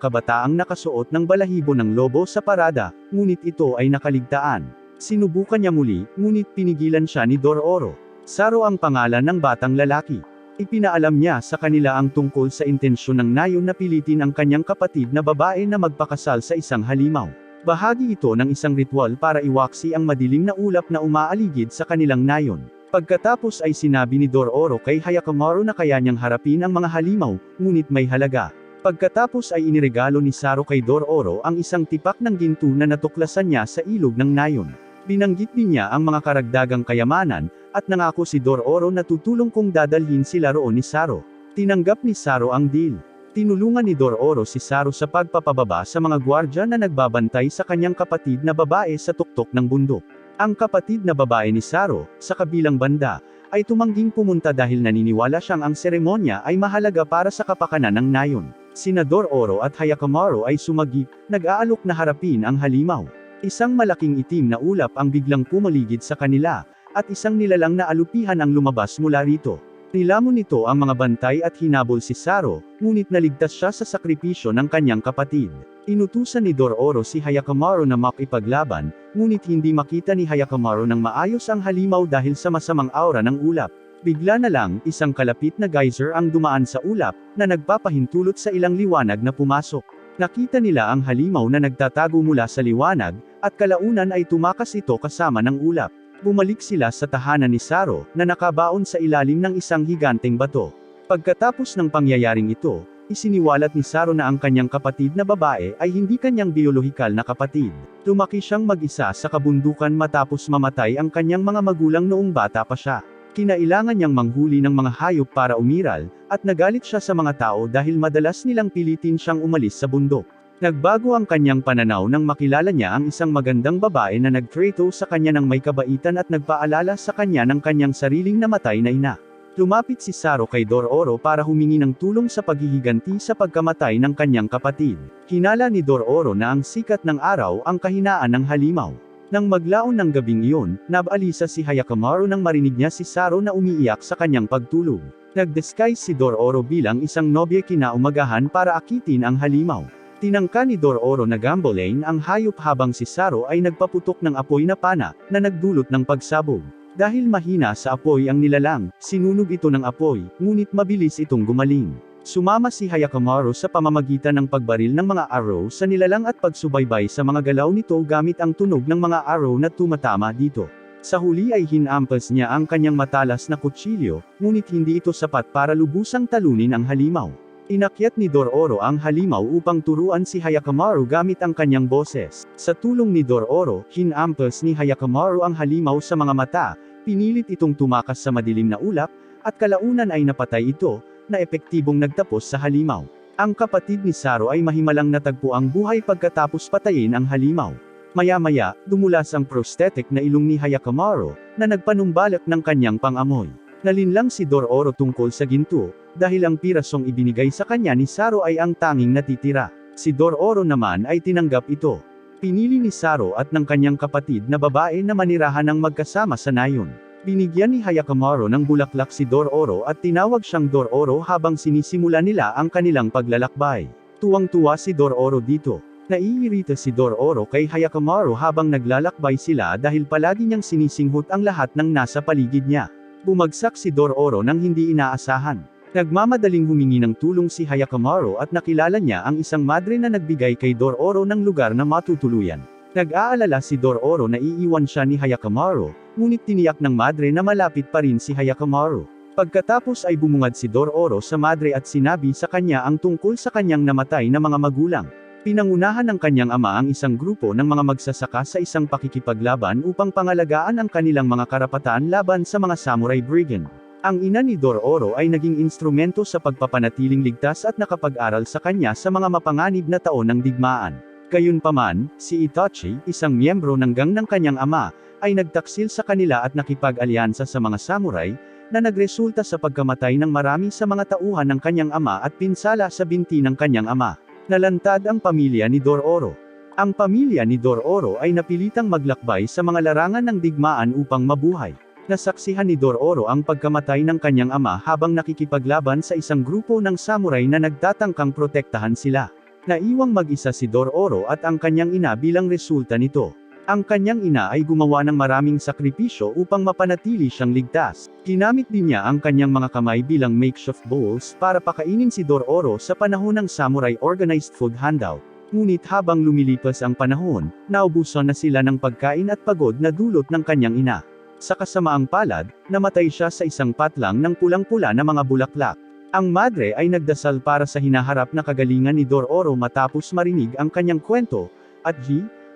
kabataang nakasuot ng balahibo ng lobo sa parada, ngunit ito ay nakaligtaan. Sinubukan niya muli, ngunit pinigilan siya ni Dororo. Saro ang pangalan ng batang lalaki. Ipinaalam niya sa kanila ang tungkol sa intensyon ng nayon na pilitin ang kanyang kapatid na babae na magpakasal sa isang halimaw. Bahagi ito ng isang ritual para iwaksi ang madilim na ulap na umaaligid sa kanilang nayon. Pagkatapos ay sinabi ni Dororo kay Hyakkimaru na kaya niyang harapin ang mga halimaw, ngunit may halaga. Pagkatapos ay iniregalo ni Saro kay Dororo ang isang tipak ng ginto na natuklasan niya sa ilog ng nayon. Binanggit din niya ang mga karagdagang kayamanan, at nangako si Dororo na tutulong kung dadalhin sila roon ni Saro. Tinanggap ni Saro ang deal. Tinulungan ni Dororo si Saro sa pagpapababa sa mga gwardya na nagbabantay sa kanyang kapatid na babae sa tuktok ng bundok. Ang kapatid na babae ni Saro, sa kabilang banda, ay tumangging pumunta dahil naniniwala siyang ang seremonya ay mahalaga para sa kapakanan ng nayon. Sina Dororo at Hyakkimaru ay sumagip, nag-aalok na harapin ang halimaw. Isang malaking itim na ulap ang biglang pumaligid sa kanila, at isang nilalang na alupihan ang lumabas mula rito. Nilamon nito ang mga bantay at hinabol si Saro, ngunit naligtas siya sa sakripisyo ng kanyang kapatid. Inutusan ni Dororo si Hyakkimaru na makipaglaban, ngunit hindi makita ni Hyakkimaru ng maayos ang halimaw dahil sa masamang aura ng ulap. Bigla na lang, isang kalapit na geyser ang dumaan sa ulap, na nagpapahintulot sa ilang liwanag na pumasok. Nakita nila ang halimaw na nagtatago mula sa liwanag, at kalaunan ay tumakas ito kasama ng ulap. Bumalik sila sa tahanan ni Saro, na nakabaon sa ilalim ng isang higanteng bato. Pagkatapos ng pangyayaring ito, isiniwalat ni Saro na ang kanyang kapatid na babae ay hindi kanyang biolohikal na kapatid. Lumaki siyang mag-isa sa kabundukan matapos mamatay ang kanyang mga magulang noong bata pa siya. Kinailangan niyang manghuli ng mga hayop para umiral, at nagalit siya sa mga tao dahil madalas nilang pilitin siyang umalis sa bundok. Nagbago ang kanyang pananaw nang makilala niya ang isang magandang babae na nagtreto sa kanya ng may kabaitan at nagpaalala sa kanya ng kanyang sariling namatay na ina. Lumapit si Saro kay Dororo para humingi ng tulong sa paghihiganti sa pagkamatay ng kanyang kapatid. Hinala ni Dororo na ang sikat ng araw ang kahinaan ng halimaw. Nang maglaon ng gabing iyon, nabalisa si Hyakkimaru nang marinig niya si Saro na umiiyak sa kanyang pagtulog. Nag-disguise si Dororo bilang isang nobye kinaumagahan para akitin ang halimaw. Tinangka ni Dororo na gambolain ang hayop habang si Saro ay nagpaputok ng apoy na pana, na nagdulot ng pagsabog. Dahil mahina sa apoy ang nilalang, sinunog ito ng apoy, ngunit mabilis itong gumaling. Sumama si Hyakkimaru sa pamamagitan ng pagbaril ng mga arrow sa nilalang at pagsubaybay sa mga galaw nito gamit ang tunog ng mga arrow na tumatama dito. Sa huli ay hinampas niya ang kanyang matalas na kutsilyo, ngunit hindi ito sapat para lubusang talunin ang halimaw. Inakyat ni Dororo ang halimaw upang turuan si Hyakkimaru gamit ang kanyang boses. Sa tulong ni Dororo, hinampas ni Hyakkimaru ang halimaw sa mga mata, pinilit itong tumakas sa madilim na ulap, at kalaunan ay napatay ito, na epektibong nagtapos sa halimaw. Ang kapatid ni Saro ay mahimalang natagpo ang buhay pagkatapos patayin ang halimaw. Maya-maya, dumulas ang prosthetic na ilong ni Hyakkimaru, na nagpanumbalak ng kanyang pangamoy. Nalinlang si Dororo tungkol sa ginto, dahil ang pirasong ibinigay sa kanya ni Saro ay ang tanging natitira. Si Dororo naman ay tinanggap ito. Pinili ni Saro at ng kanyang kapatid na babae na manirahan ng magkasama sa nayon. Binigyan ni Hyakkimaru ng bulaklak si Dororo at tinawag siyang Dororo habang sinisimula nila ang kanilang paglalakbay. Tuwang-tuwa si Dororo dito. Naiirita si Dororo kay Hyakkimaru habang naglalakbay sila dahil palagi niyang sinisinghot ang lahat ng nasa paligid niya. Bumagsak si Dororo nang hindi inaasahan. Nagmamadaling humingi ng tulong si Hyakkimaru at nakilala niya ang isang madre na nagbigay kay Dororo ng lugar na matutuluyan. Nag-aalala si Dororo na iiwan siya ni Hyakkimaru, ngunit tiniyak ng madre na malapit pa rin si Hyakkimaru. Pagkatapos ay bumungad si Dororo sa madre at sinabi sa kanya ang tungkol sa kanyang namatay na mga magulang. Pinangunahan ng kanyang ama ang isang grupo ng mga magsasaka sa isang pakikipaglaban upang pangalagaan ang kanilang mga karapatan laban sa mga samurai brigand. Ang ina ni Dororo ay naging instrumento sa pagpapanatiling ligtas at nakapag-aral sa kanya sa mga mapanganib na taon ng digmaan. Gayunpaman, si Itachi, isang miyembro ng gang ng kanyang ama, ay nagtaksil sa kanila at nakipag-alyansa sa mga samurai, na nagresulta sa pagkamatay ng marami sa mga tauhan ng kanyang ama at pinsala sa binti ng kanyang ama. Nalantad ang pamilya ni Dororo. Ang pamilya ni Dororo ay napilitang maglakbay sa mga larangan ng digmaan upang mabuhay. Nasaksihan ni Dororo ang pagkamatay ng kanyang ama habang nakikipaglaban sa isang grupo ng samurai na nagtatangkang protektahan sila. Naiwang mag-isa si Dororo at ang kanyang ina bilang resulta nito. Ang kanyang ina ay gumawa ng maraming sakripisyo upang mapanatili siyang ligtas. Ginamit din niya ang kanyang mga kamay bilang makeshift bowls para pakainin si Dororo sa panahon ng samurai organized food handout. Ngunit habang lumilipas ang panahon, naubusan na sila ng pagkain at pagod na dulot ng kanyang ina. Sa kasamaang palad, namatay siya sa isang patlang ng pulang-pula na mga bulaklak. Ang madre ay nagdasal para sa hinaharap na kagalingan ni Dororo matapos marinig ang kanyang kwento, at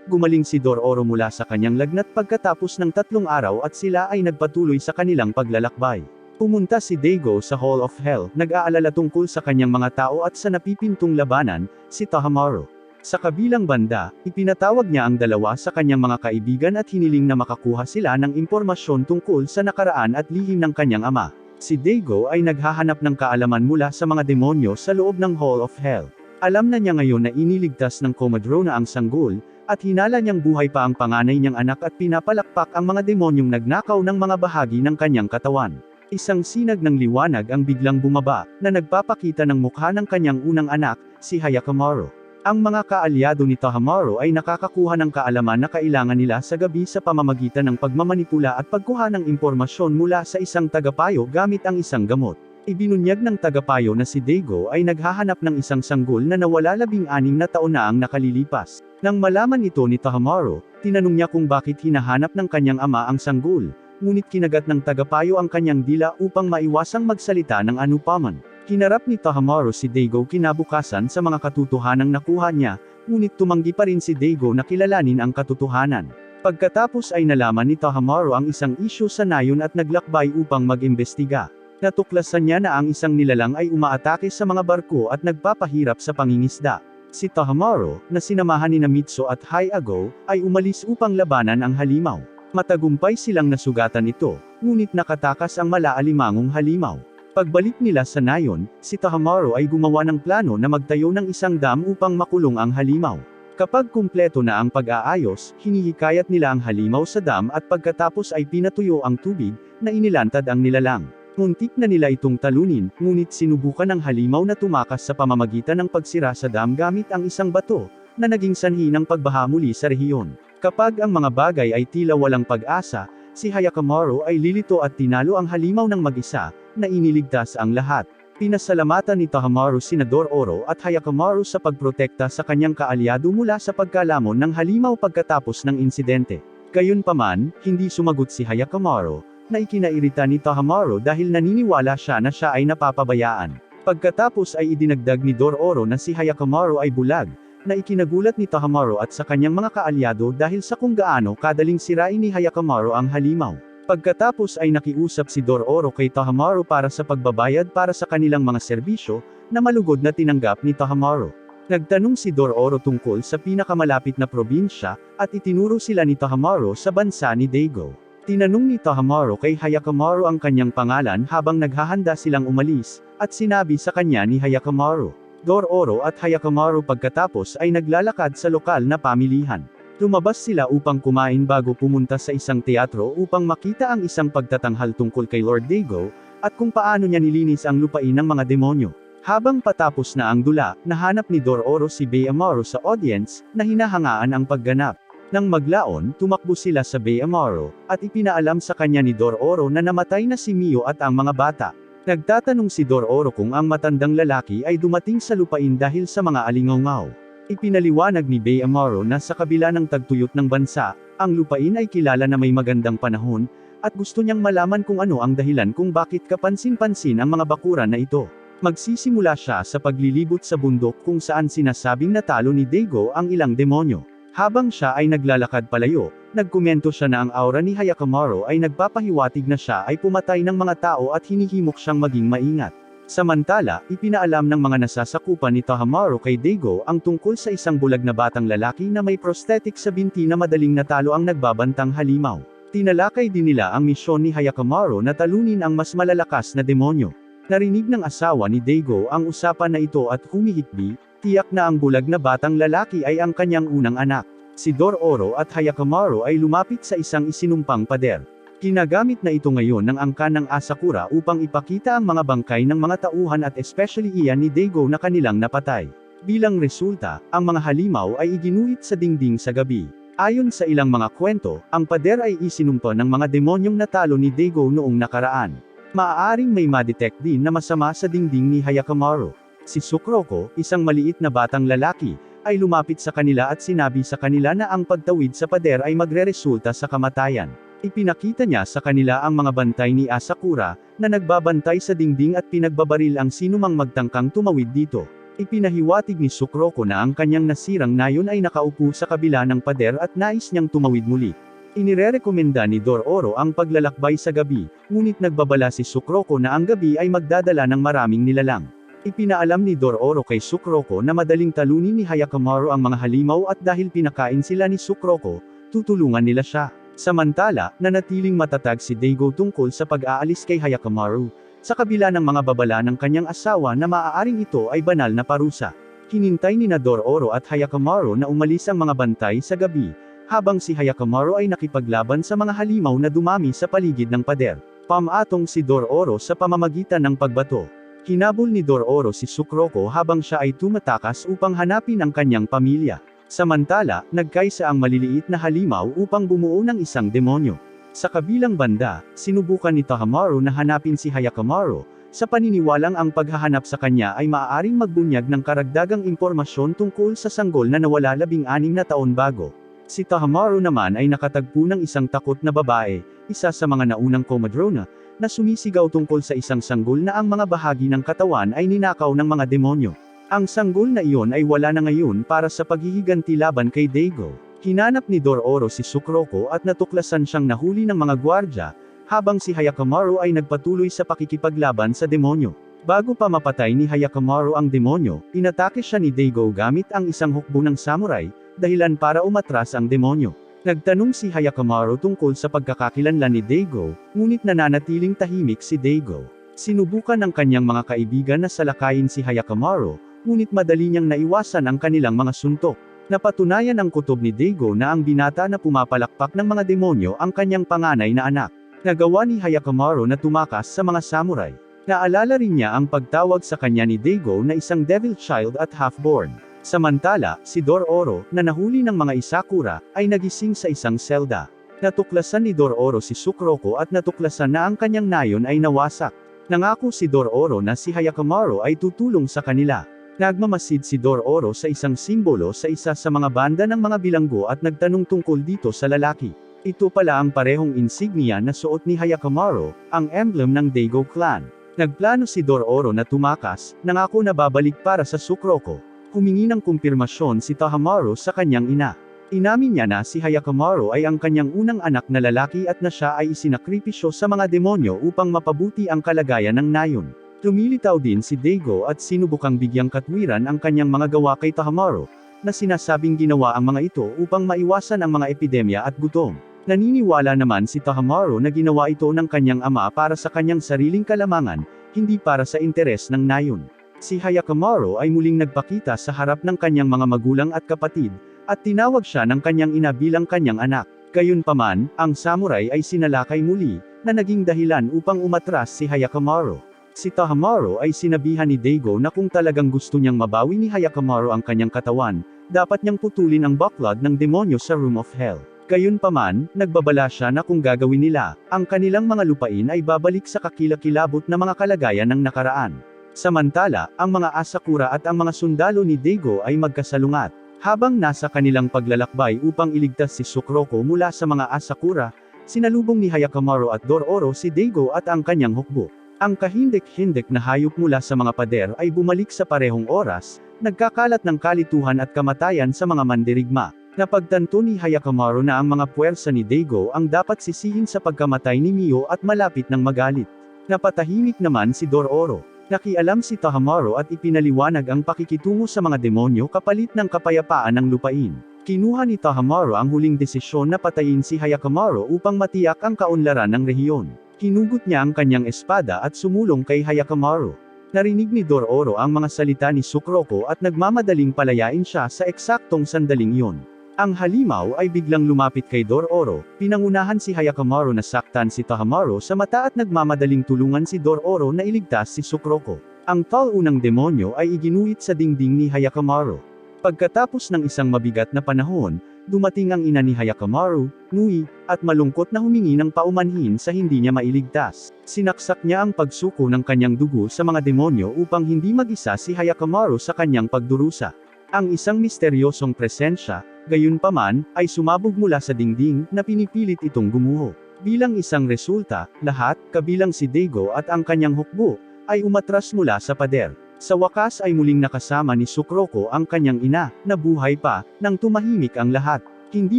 gumaling si Dororo mula sa kanyang lagnat pagkatapos ng 3 araw at sila ay nagpatuloy sa kanilang paglalakbay. Pumunta si Daigo sa Hall of Hell, nag-aalala tungkol sa kanyang mga tao at sa napipintong labanan, si Tohamaru. Sa kabilang banda, ipinatawag niya ang dalawa sa kanyang mga kaibigan at hiniling na makakuha sila ng impormasyon tungkol sa nakaraan at lihim ng kanyang ama. Si Daigo ay naghahanap ng kaalaman mula sa mga demonyo sa loob ng Hall of Hell. Alam na niya ngayon na iniligtas ng Komadrona ang sanggol, at hinala niyang buhay pa ang panganay niyang anak at pinapalakpak ang mga demonyong nagnakaw ng mga bahagi ng kanyang katawan. Isang sinag ng liwanag ang biglang bumaba, na nagpapakita ng mukha ng kanyang unang anak, si Hyakkimaru. Ang mga kaalyado ni Tohamaru ay nakakakuha ng kaalaman na kailangan nila sa gabi sa pamamagitan ng pagmamanipula at pagkuha ng impormasyon mula sa isang tagapayo gamit ang isang gamot. Ibinunyag ng tagapayo na si Daigo ay naghahanap ng isang sanggol na nawala 16 na taon na ang nakalilipas. Nang malaman ito ni Tahamaro, tinanong niya kung bakit hinahanap ng kanyang ama ang sanggol, ngunit kinagat ng tagapayo ang kanyang dila upang maiwasang magsalita ng anupaman. Hinarap ni Tahamaro si Daigo kinabukasan sa mga katotohanang nakuha niya, ngunit tumanggi pa rin si Daigo na kilalanin ang katotohanan. Pagkatapos ay nalaman ni Tahamaro ang isang isyu sa nayon at naglakbay upang mag-imbestiga. Natuklasan niya na ang isang nilalang ay umaatake sa mga barko at nagpapahirap sa pangingisda. Si Tahamaro, na sinamahan ni Mitsu at Hayago, ay umalis upang labanan ang halimaw. Matagumpay silang nasugatan ito, ngunit nakatakas ang malaalimangong halimaw. Pagbalik nila sa nayon, si Tahamaro ay gumawa ng plano na magtayo ng isang dam upang makulong ang halimaw. Kapag kumpleto na ang pag-aayos, hinihikayat nila ang halimaw sa dam at pagkatapos ay pinatuyo ang tubig, na inilantad ang nilalang. Muntik na nila itong talunin, ngunit sinubukan ng halimaw na tumakas sa pamamagitan ng pagsira sa dam gamit ang isang bato, na naging sanhi ng pagbaha muli sa rehiyon. Kapag ang mga bagay ay tila walang pag-asa, si Hyakkimaru ay lilito at tinalo ang halimaw ng mag-isa, na iniligtas ang lahat. Pinasalamatan ni Tahamaro sina Dororo at Hyakkimaru sa pagprotekta sa kanyang kaalyado mula sa pagkalamon ng halimaw pagkatapos ng insidente. Gayunpaman, hindi sumagot si Hyakkimaru, na ikinairita ni Tahamaro dahil naniniwala siya na siya ay napapabayaan. Pagkatapos ay idinagdag ni Dororo na si Hyakkimaru ay bulag, na ikinagulat ni Tahamaro at sa kanyang mga kaalyado dahil sa kung gaano kadaling sirain ni Hyakkimaru ang halimaw. Pagkatapos ay nakiusap si Dororo kay Tahamaro para sa pagbabayad para sa kanilang mga serbisyo, na malugod na tinanggap ni Tahamaro. Nagtanong si Dororo tungkol sa pinakamalapit na probinsya, at itinuro sila ni Tahamaro sa bansa ni Daigo. Tinanong ni Tahamaro kay Hyakkimaru ang kanyang pangalan habang naghahanda silang umalis, at sinabi sa kanya ni Hyakkimaru. Dororo at Hyakkimaru pagkatapos ay naglalakad sa lokal na pamilihan. Lumabas sila upang kumain bago pumunta sa isang teatro upang makita ang isang pagtatanghal tungkol kay Lord Daigo, at kung paano niya nilinis ang lupain ng mga demonyo. Habang patapos na ang dula, nahanap ni Dororo si Beyamaru sa audience, na hinahangaan ang pagganap. Nang maglaon, tumakbo sila sa Beyamaru, at ipinaalam sa kanya ni Dororo na namatay na si Mio at ang mga bata. Nagtatanong si Dororo kung ang matandang lalaki ay dumating sa lupain dahil sa mga alingawngaw. Ipinaliwanag ni Beyamaru na sa kabila ng tagtuyot ng bansa, ang lupain ay kilala na may magandang panahon, at gusto niyang malaman kung ano ang dahilan kung bakit kapansin-pansin ang mga bakuran na ito. Magsisimula siya sa paglilibot sa bundok kung saan sinasabing natalo ni Daigo ang ilang demonyo. Habang siya ay naglalakad palayo, nagkomento siya na ang aura ni Hyakkimaru ay nagpapahiwatig na siya ay pumatay ng mga tao at hinihimok siyang maging maingat. Samantala, ipinaalam ng mga nasasakupan ni Tahamaro kay Daigo ang tungkol sa isang bulag na batang lalaki na may prosthetic sa binti na madaling natalo ang nagbabantang halimaw. Tinalakay din nila ang misyon ni Hyakkimaru na talunin ang mas malalakas na demonyo. Narinig ng asawa ni Daigo ang usapan na ito at humihikbi, tiyak na ang bulag na batang lalaki ay ang kanyang unang anak. Si Dororo at Hyakkimaru ay lumapit sa isang isinumpang pader. Ginagamit na ito ngayon ng angkan ng Asakura upang ipakita ang mga bangkay ng mga tauhan at especially iyan ni Daigo na kanilang napatay. Bilang resulta, ang mga halimaw ay iginuhit sa dingding sa gabi. Ayon sa ilang mga kwento, ang pader ay isinumpa ng mga demonyong natalo ni Daigo noong nakaraan. Maaaring may madetect din na masama sa dingding ni Hyakkimaru. Si Sukroko, isang maliit na batang lalaki, ay lumapit sa kanila at sinabi sa kanila na ang pagtawid sa pader ay magreresulta sa kamatayan. Ipinakita niya sa kanila ang mga bantay ni Asakura, na nagbabantay sa dingding at pinagbabaril ang sinumang magtangkang tumawid dito. Ipinahiwatig ni Sukroko na ang kanyang nasirang nayon ay nakaupo sa kabila ng pader at nais niyang tumawid muli. Inirerekomenda ni Dororo ang paglalakbay sa gabi, ngunit nagbabala si Sukroko na ang gabi ay magdadala ng maraming nilalang. Ipinaalam ni Dororo kay Sukroko na madaling talunin ni Hyakkimaru ang mga halimaw at dahil pinakain sila ni Sukroko, tutulungan nila siya. Samantala, nanatiling matatag si Daigo tungkol sa pag-aalis kay Hyakkimaru, sa kabila ng mga babala ng kanyang asawa na maaaring ito ay banal na parusa. Hinintay ni Dororo at Hyakkimaru na umalis ang mga bantay sa gabi, habang si Hyakkimaru ay nakipaglaban sa mga halimaw na dumami sa paligid ng pader. Pamatong si Dororo sa pamamagitan ng pagbato. Hinabol ni Dororo si Sukroko habang siya ay tumatakas upang hanapin ang kanyang pamilya. Samantala, nagkaisa ang maliliit na halimaw upang bumuo ng isang demonyo. Sa kabilang banda, sinubukan ni Tahamaro na hanapin si Hyakkimaru, Sa paniniwalang ang paghahanap sa kanya ay maaaring magbunyag ng karagdagang impormasyon tungkol sa sanggol na nawala 16 na taon bago. Si Tahamaru naman ay nakatagpo ng isang takot na babae, isa sa mga naunang komadrona, na sumisigaw tungkol sa isang sanggol na ang mga bahagi ng katawan ay ninakaw ng mga demonyo. Ang sanggol na iyon ay wala na ngayon para sa paghihiganti laban kay Daigo. Hinanap ni Dororo si Sukroko at natuklasan siyang nahuli ng mga gwardya, habang si Hyakamaru ay nagpatuloy sa pakikipaglaban sa demonyo. Bago pa mapatay ni Hyakamaru ang demonyo, inatake siya ni Daigo gamit ang isang hukbo ng samurai, dahilan para umatras ang demonyo. Nagtanong si Hyakamaru tungkol sa pagkakakilanlan ni Daigo, ngunit nananatiling tahimik si Daigo. Sinubukan ng kanyang mga kaibigan na salakayin si Hyakamaru, ngunit madali niyang naiwasan ang kanilang mga suntok. Napatunayan ang kutob ni Daigo na ang binata na pumapalakpak ng mga demonyo ang kanyang panganay na anak. Nagawa ni Hyakamaru na tumakas sa mga samurai. Naalala rin niya ang pagtawag sa kanya ni Daigo na isang devil child at half-born. Samantala, si Dororo, na nahuli ng mga Isakura, ay nagising sa isang selda. Natuklasan ni Dororo si Sukroko at natuklasan na ang kanyang nayon ay nawasak. Nangako si Dororo na si Hyakamaru ay tutulong sa kanila. Nagmamasid si Dororo sa isang simbolo sa isa sa mga banda ng mga bilanggo at nagtanong tungkol dito sa lalaki. Ito pala ang parehong insignia na suot ni Hyakamaru, ang emblem ng Daigo clan. Nagplano si Dororo na tumakas, nangako na babalik para sa Sukroko. Humingi ng kumpirmasyon si Tahamaru sa kanyang ina. Inamin niya na si Hyakamaru ay ang kanyang unang anak na lalaki at na siya ay isinakripisyo sa mga demonyo upang mapabuti ang kalagayan ng nayon. Lumilitaw din si Daigo at sinubukang bigyang katwiran ang kanyang mga gawa kay Tahamaru, na sinasabing ginawa ang mga ito upang maiwasan ang mga epidemya at gutom. Naniniwala naman si Tahamaru na ginawa ito ng kanyang ama para sa kanyang sariling kalamangan, hindi para sa interes ng nayon. Si Hyakamaru ay muling nagpakita sa harap ng kanyang mga magulang at kapatid, at tinawag siya ng kanyang ina bilang kanyang anak. Gayunpaman, ang samurai ay sinalakay muli, na naging dahilan upang umatras si Hyakamaru. Si Tahamaru ay sinabihan ni Daigo na kung talagang gusto niyang mabawi ni Hyakamaru ang kanyang katawan, dapat niyang putulin ang baklod ng demonyo sa Room of Hell. Gayunpaman, nagbabala siya na kung gagawin nila, ang kanilang mga lupain ay babalik sa kakilakilabot na mga kalagayan ng nakaraan. Samantala, ang mga Asakura at ang mga sundalo ni Daigo ay magkasalungat. Habang nasa kanilang paglalakbay upang iligtas si Sukroko mula sa mga Asakura, sinalubong ni Hyakamaru at Dororo si Daigo at ang kanyang hukbo. Ang kahindik-hindik na hayop mula sa mga pader ay bumalik sa parehong oras, nagkakalat ng kalituhan at kamatayan sa mga mandirigma. Napagtanto ni Hyakamaru na ang mga puwersa ni Daigo ang dapat sisihin sa pagkamatay ni Mio at malapit ng magalit. Napatahimik naman si Dororo. Nakialam si Tahamaru at ipinaliwanag ang pakikitungo sa mga demonyo kapalit ng kapayapaan ng lupain. Kinuha ni Tahamaru ang huling desisyon na patayin si Hyakamaru upang matiyak ang kaunlaran ng rehiyon. Hinugot niya ang kanyang espada at sumulong kay Hyakamaru. Narinig ni Dororo ang mga salita ni Sukroko at nagmamadaling palayain siya sa eksaktong sandaling iyon. Ang halimaw ay biglang lumapit kay Dororo, pinangunahan si Hyakamaru na saktan si Tahamaru sa mata at nagmamadaling tulungan si Dororo na iligtas si Sukroko. Ang unang demonyo ay iginuhit sa dingding ni Hyakamaru. Pagkatapos ng isang mabigat na panahon, dumating ang ina ni Hyakamaru, Nui, at malungkot na humingi ng paumanhin sa hindi niya mailigtas. Sinaksak niya ang pagsuko ng kanyang dugo sa mga demonyo upang hindi mag-isa si Hyakamaru sa kanyang pagdurusa. Ang isang misteryosong presensya, gayunpaman, ay sumabog mula sa dingding, na pinipilit itong gumuho. Bilang isang resulta, lahat, kabilang si Daigo at ang kanyang hukbo, ay umatras mula sa pader. Sa wakas ay muling nakasama ni Sukroko ang kanyang ina, na buhay pa, nang tumahimik ang lahat. Hindi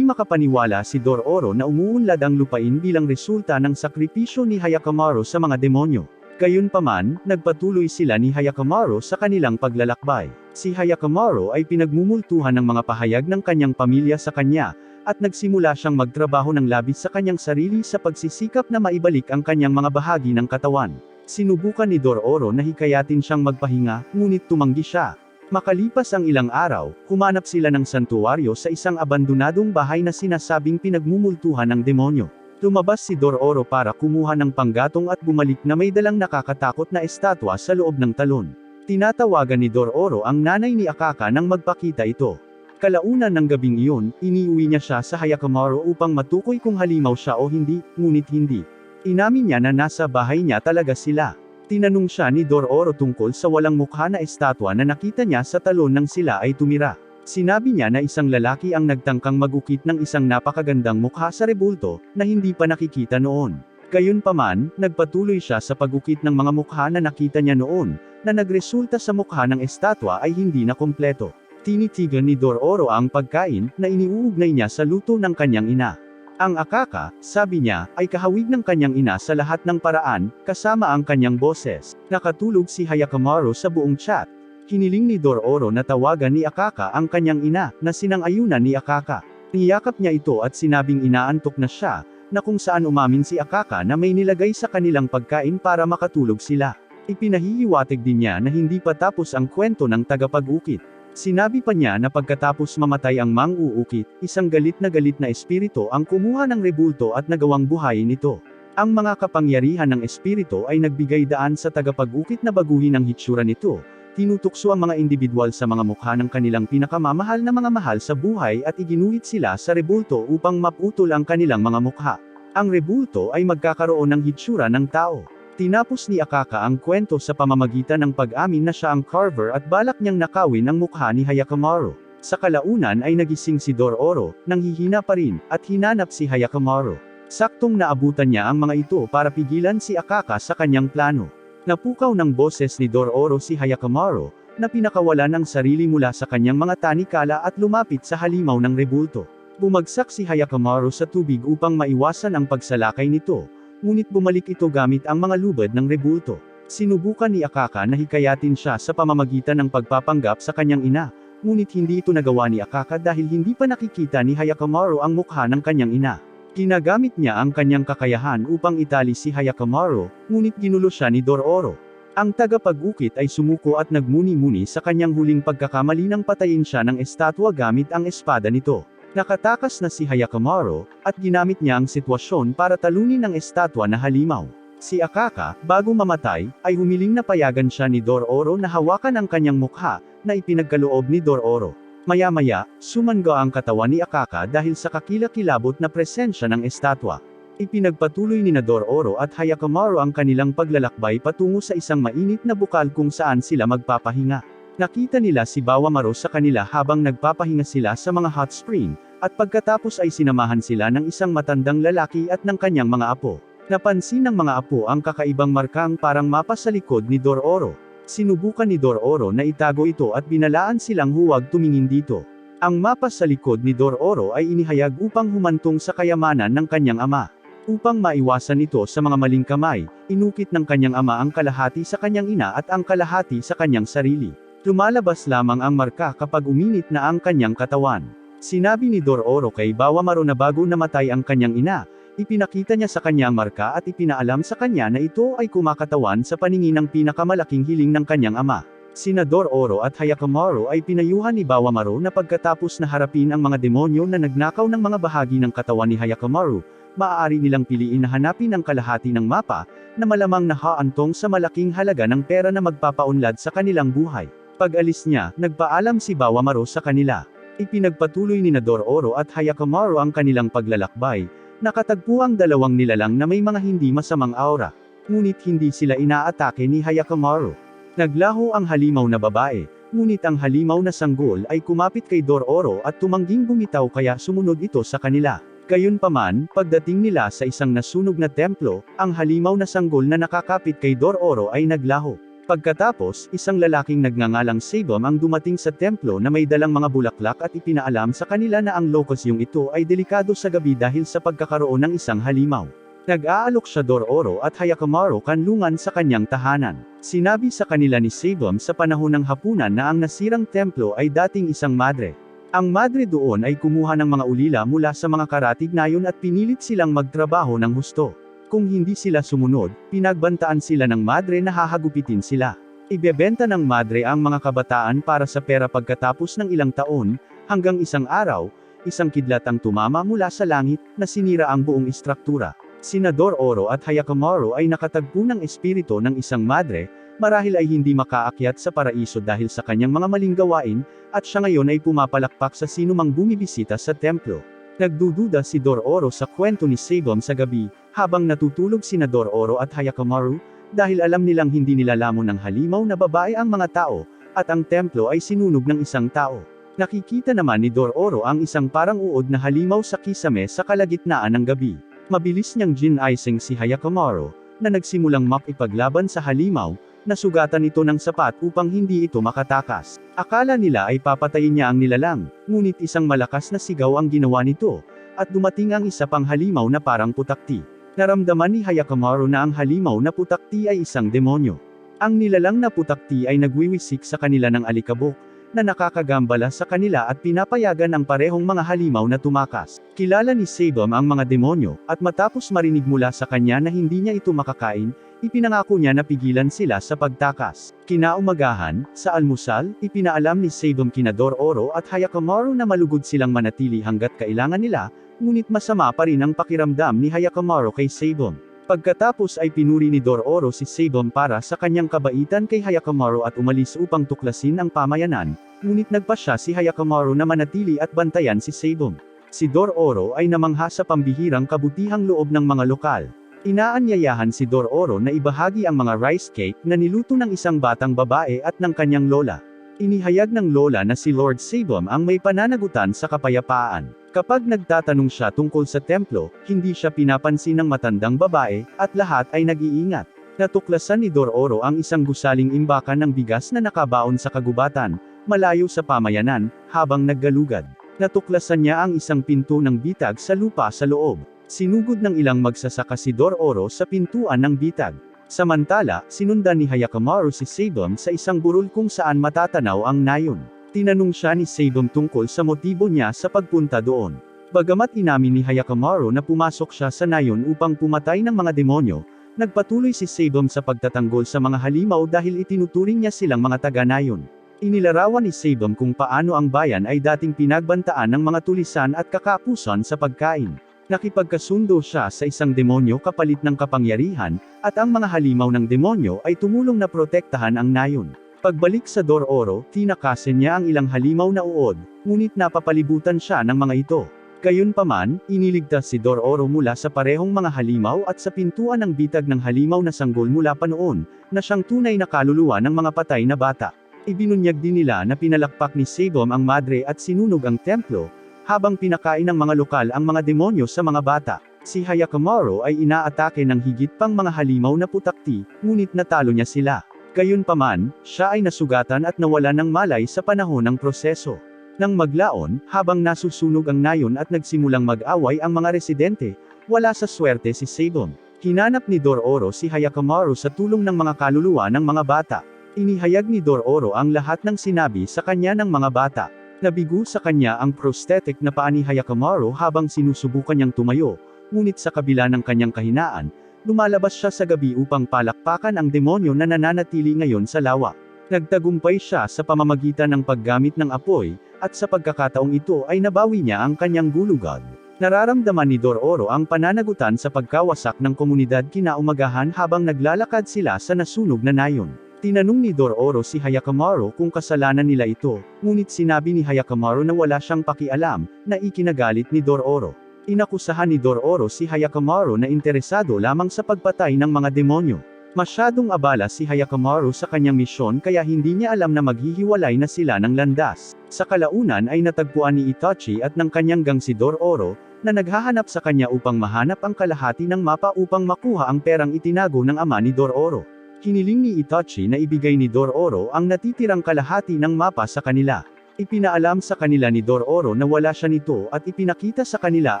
makapaniwala si Dororo na umuunlad ang lupain bilang resulta ng sakripisyo ni Hyakamaru sa mga demonyo. Gayunpaman, nagpatuloy sila ni Hyakamaru sa kanilang paglalakbay. Si Hyakamaru ay pinagmumultuhan ng mga pahayag ng kanyang pamilya sa kanya, at nagsimula siyang magtrabaho ng labis sa kanyang sarili sa pagsisikap na maibalik ang kanyang mga bahagi ng katawan. Sinubukan ni Dororo na hikayatin siyang magpahinga, ngunit tumanggi siya. Makalipas ang ilang araw, humanap sila ng santuwaryo sa isang abandonadong bahay na sinasabing pinagmumultuhan ng demonyo. Lumabas si Dororo para kumuha ng panggatong at bumalik na may dalang nakakatakot na estatwa sa loob ng talon. Tinatawagan ni Dororo ang nanay ni Akaka nang magpakita ito. Kalaunan ng gabing iyon, iniuwi niya siya sa Hyakamaru upang matukoy kung halimaw siya o hindi, ngunit hindi. Inamin niya na nasa bahay niya talaga sila. Tinanong siya ni Dororo tungkol sa walang mukha na estatwa na nakita niya sa talon nang sila ay tumira. Sinabi niya na isang lalaki ang nagtangkang magukit ng isang napakagandang mukha sa rebulto, na hindi pa nakikita noon. Gayunpaman, nagpatuloy siya sa pagukit ng mga mukha na nakita niya noon, na nagresulta sa mukha ng estatwa ay hindi na kompleto. Tinitigan ni Dororo ang pagkain, na iniuugnay niya sa luto ng kanyang ina. Ang Akaka, sabi niya, ay kahawig ng kanyang ina sa lahat ng paraan, kasama ang kanyang boses. Nakatulog si Hyakkimaru sa buong chat. Hiniling ni Dororo na tawagan ni Akaka ang kanyang ina, na sinang-ayunan ni Akaka. Niyakap niya ito at sinabing inaantok na siya, na kung saan umamin si Akaka na may nilagay sa kanilang pagkain para makatulog sila. Ipinahihiwatig din niya na hindi pa tapos ang kwento ng tagapag-ukit. Sinabi pa niya na pagkatapos mamatay ang mang-uukit, isang galit na espiritu ang kumuha ng rebulto at nagawang buhayin ito. Ang mga kapangyarihan ng espiritu ay nagbigay daan sa tagapag-ukit na baguhin ang hitsura nito. Tinutukso ang mga individual sa mga mukha ng kanilang pinakamamahal na mga mahal sa buhay at iginuhit sila sa rebulto upang maputol ang kanilang mga mukha. Ang rebulto ay magkakaroon ng hitsura ng tao. Tinapos ni Akaka ang kwento sa pamamagitan ng pag-amin na siya ang carver at balak niyang nakawin ang mukha ni Hyakkimaru. Sa kalaunan ay nagising si Dororo, nang hihina pa rin, at hinanap si Hyakkimaru. Saktong naabutan niya ang mga ito para pigilan si Akaka sa kanyang plano. Napukaw ng boses ni Dororo si Hyakkimaru, na pinakawalan ang sarili mula sa kanyang mga tanikala at lumapit sa halimaw ng rebulto. Bumagsak si Hyakkimaru sa tubig upang maiwasan ang pagsalakay nito, ngunit bumalik ito gamit ang mga lubad ng rebulto. Sinubukan ni Akaka na hikayatin siya sa pamamagitan ng pagpapanggap sa kanyang ina, ngunit hindi ito nagawa ni Akaka dahil hindi pa nakikita ni Hyakkimaru ang mukha ng kanyang ina. Ginagamit niya ang kanyang kakayahan upang itali si Hyakkimaru, ngunit ginulo siya ni Dororo. Ang tagapag-ukit ay sumuko at nagmuni-muni sa kanyang huling pagkakamali nang patayin siya ng estatwa gamit ang espada nito. Nakatakas na si Hyakkimaru, at ginamit niya ang sitwasyon para talunin ang estatwa na halimaw. Si Akaka, bago mamatay, ay humiling na payagan siya ni Dororo na hawakan ang kanyang mukha, na ipinagkaloob ni Dororo. Maya-maya, sumangga ang katawan ni Akaka dahil sa kakilakilabot na presensya ng estatwa. Ipinagpatuloy ni Dororo at Hyakkimaru ang kanilang paglalakbay patungo sa isang mainit na bukal kung saan sila magpapahinga. Nakita nila si Bawamaro sa kanila habang nagpapahinga sila sa mga hot spring, at pagkatapos ay sinamahan sila ng isang matandang lalaki at ng kanyang mga apo. Napansin ng mga apo ang kakaibang markang parang mapa sa likod ni Dororo. Sinubukan ni Dororo na itago ito at binalaan silang huwag tumingin dito. Ang mapa sa likod ni Dororo ay inihayag upang humantong sa kayamanan ng kanyang ama. Upang maiwasan ito sa mga maling kamay, inukit ng kanyang ama ang kalahati sa kanyang ina at ang kalahati sa kanyang sarili. Lumalabas lamang ang marka kapag uminit na ang kanyang katawan. Sinabi ni Dororo kay Bawamaro na bago namatay ang kanyang ina, ipinakita niya sa kanya ang marka at ipinaalam sa kanya na ito ay kumakatawan sa paningin ng pinakamalaking hiling ng kanyang ama. Sina Dororo at Hyakkimaru ay pinayuhan ni Bawamaro na pagkatapos na harapin ang mga demonyo na nagnakaw ng mga bahagi ng katawan ni Hyakkimaru, maaari nilang piliin na hanapin ang kalahati ng mapa, na malamang nahaantong sa malaking halaga ng pera na magpapaunlad sa kanilang buhay. Pag-alis niya, nagpaalam si Bawamaro sa kanila. Ipinagpatuloy ni Dororo at Hyakkimaru ang kanilang paglalakbay. Nakatagpo ang dalawang nilalang na may mga hindi masamang aura. Ngunit hindi sila inaatake ni Hyakkimaru. Naglaho ang halimaw na babae, ngunit ang halimaw na sanggol ay kumapit kay Dororo at tumangging bumitaw kaya sumunod ito sa kanila. Gayunpaman, pagdating nila sa isang nasunog na templo, ang halimaw na sanggol na nakakapit kay Dororo ay naglaho. Pagkatapos, isang lalaking nagngangalang Sabum ang dumating sa templo na may dalang mga bulaklak at ipinaalam sa kanila na ang lokosyong ito ay delikado sa gabi dahil sa pagkakaroon ng isang halimaw. Nag-aalok siya Dororo at Hyakkimaru kanlungan sa kanyang tahanan. Sinabi sa kanila ni Sabum sa panahon ng hapunan na ang nasirang templo ay dating isang madre. Ang madre doon ay kumuha ng mga ulila mula sa mga karatignayon at pinilit silang magtrabaho ng husto. Kung hindi sila sumunod, pinagbantaan sila ng madre na hahagupitin sila. Ibebenta ng madre ang mga kabataan para sa pera pagkatapos ng ilang taon, hanggang isang araw, isang kidlat ang tumama mula sa langit, na sinira ang buong istruktura. Sina Dororo at Hyakkimaru ay nakatagpo ng espiritu ng isang madre, marahil ay hindi makaakyat sa paraiso dahil sa kanyang mga maling gawain, at siya ngayon ay pumapalakpak sa sinumang bumibisita sa templo. Nagdududa si Dororo sa kwento ni Sabum sa gabi, habang natutulog sina Dororo at Hyakkimaru, dahil alam nilang hindi nila lamon ng halimaw na babae ang mga tao, at ang templo ay sinunog ng isang tao. Nakikita naman ni Dororo ang isang parang uod na halimaw sa kisame sa kalagitnaan ng gabi. Mabilis niyang ginaising si Hyakkimaru, na nagsimulang makipaglaban sa halimaw, nasugatan ito ng sapat upang hindi ito makatakas. Akala nila ay papatayin niya ang nilalang, ngunit isang malakas na sigaw ang ginawa nito, at dumating ang isa pang halimaw na parang putakti. Naramdaman ni Hyakkimaru na ang halimaw na putakti ay isang demonyo. Ang nilalang na putakti ay nagwiwisik sa kanila ng alikabok, na nakakagambala sa kanila at pinapayagan ang parehong mga halimaw na tumakas. Kilala ni Sabum ang mga demonyo, at matapos marinig mula sa kanya na hindi niya ito makakain, ipinangako niya na pigilan sila sa pagtakas. Kinaumagahan, sa almusal, ipinaalam ni Sabum kina Dororo at Hyakkimaru na malugod silang manatili hanggat kailangan nila, ngunit masama pa rin ang pakiramdam ni Hyakkimaru kay Sabum. Pagkatapos ay pinuri ni Dororo si Sabum para sa kanyang kabaitan kay Hyakkimaru at umalis upang tuklasin ang pamayanan, ngunit nagpasya si Hyakkimaru na manatili at bantayan si Sabum. Si Dororo ay namangha sa pambihirang kabutihang loob ng mga lokal. Inaanyayahan si Dororo na ibahagi ang mga rice cake na niluto ng isang batang babae at ng kanyang lola. Inihayag ng lola na si Lord Sabum ang may pananagutan sa kapayapaan. Kapag nagtatanong siya tungkol sa templo, hindi siya pinapansin ng matandang babae, at lahat ay nag-iingat. Natuklasan ni Dororo ang isang gusaling imbakan ng bigas na nakabaon sa kagubatan, malayo sa pamayanan, habang naggalugad. Natuklasan niya ang isang pinto ng bitag sa lupa sa loob. Sinugod ng ilang magsasaka si Dororo sa pintuan ng bitag. Samantala, sinundan ni Hyakkimaru si Sabum sa isang burol kung saan matatanaw ang nayon. Tinanong siya ni Sabum tungkol sa motibo niya sa pagpunta doon. Bagamat inamin ni Hyakkimaru na pumasok siya sa nayon upang pumatay ng mga demonyo, nagpatuloy si Sabum sa pagtatanggol sa mga halimaw dahil itinuturing niya silang mga taga-nayon. Inilarawan ni Sabum kung paano ang bayan ay dating pinagbantaan ng mga tulisan at kakapusan sa pagkain. Nakipagkasundo siya sa isang demonyo kapalit ng kapangyarihan, at ang mga halimaw ng demonyo ay tumulong na protektahan ang nayon. Pagbalik sa Dororo, tinakasin niya ang ilang halimaw na uod, ngunit napapalibutan siya ng mga ito. Gayunpaman, iniligtas si Dororo mula sa parehong mga halimaw at sa pintuan ng bitag ng halimaw na sanggol mula pa noon, na siyang tunay na kaluluwa ng mga patay na bata. Ibinunyag din nila na pinalakpak ni Sabum ang madre at sinunog ang templo, habang pinakain ng mga lokal ang mga demonyo sa mga bata. Si Hyakkimaru ay inaatake ng higit pang mga halimaw na putakti, ngunit natalo niya sila. Gayunpaman, siya ay nasugatan at nawalan ng malay sa panahon ng proseso. Nang maglaon, habang nasusunog ang nayon at nagsimulang mag-away ang mga residente, wala sa swerte si Sabum. Hinanap ni Dororo si Hyakkimaru sa tulong ng mga kaluluwa ng mga bata. Inihayag ni Dororo ang lahat ng sinabi sa kanya ng mga bata. Nabigo sa kanya ang prosthetic na paa ni Hyakkimaru habang sinusubukan niyang tumayo, ngunit sa kabila ng kanyang kahinaan, lumalabas siya sa gabi upang palakpakan ang demonyo na nananatili ngayon sa lawa. Nagtagumpay siya sa pamamagitan ng paggamit ng apoy, at sa pagkakataong ito ay nabawi niya ang kanyang gulugod. Nararamdaman ni Dororo ang pananagutan sa pagkawasak ng komunidad kinaumagahan habang naglalakad sila sa nasunog na nayon. Tinanong ni Dororo si Hyakkimaru kung kasalanan nila ito, ngunit sinabi ni Hyakkimaru na wala siyang pakialam, na ikinagalit ni Dororo. Inakusahan ni Dororo si Hyakkimaru na interesado lamang sa pagpatay ng mga demonyo. Masyadong abala si Hyakkimaru sa kanyang misyon kaya hindi niya alam na maghihiwalay na sila ng landas. Sa kalaunan ay natagpuan ni Itachi at ng kanyang gang si Dororo, na naghahanap sa kanya upang mahanap ang kalahati ng mapa upang makuha ang perang itinago ng ama ni Dororo. Hiniling ni Itachi na ibigay ni Dororo ang natitirang kalahati ng mapa sa kanila. Ipinaalam sa kanila ni Dororo na wala siya nito at ipinakita sa kanila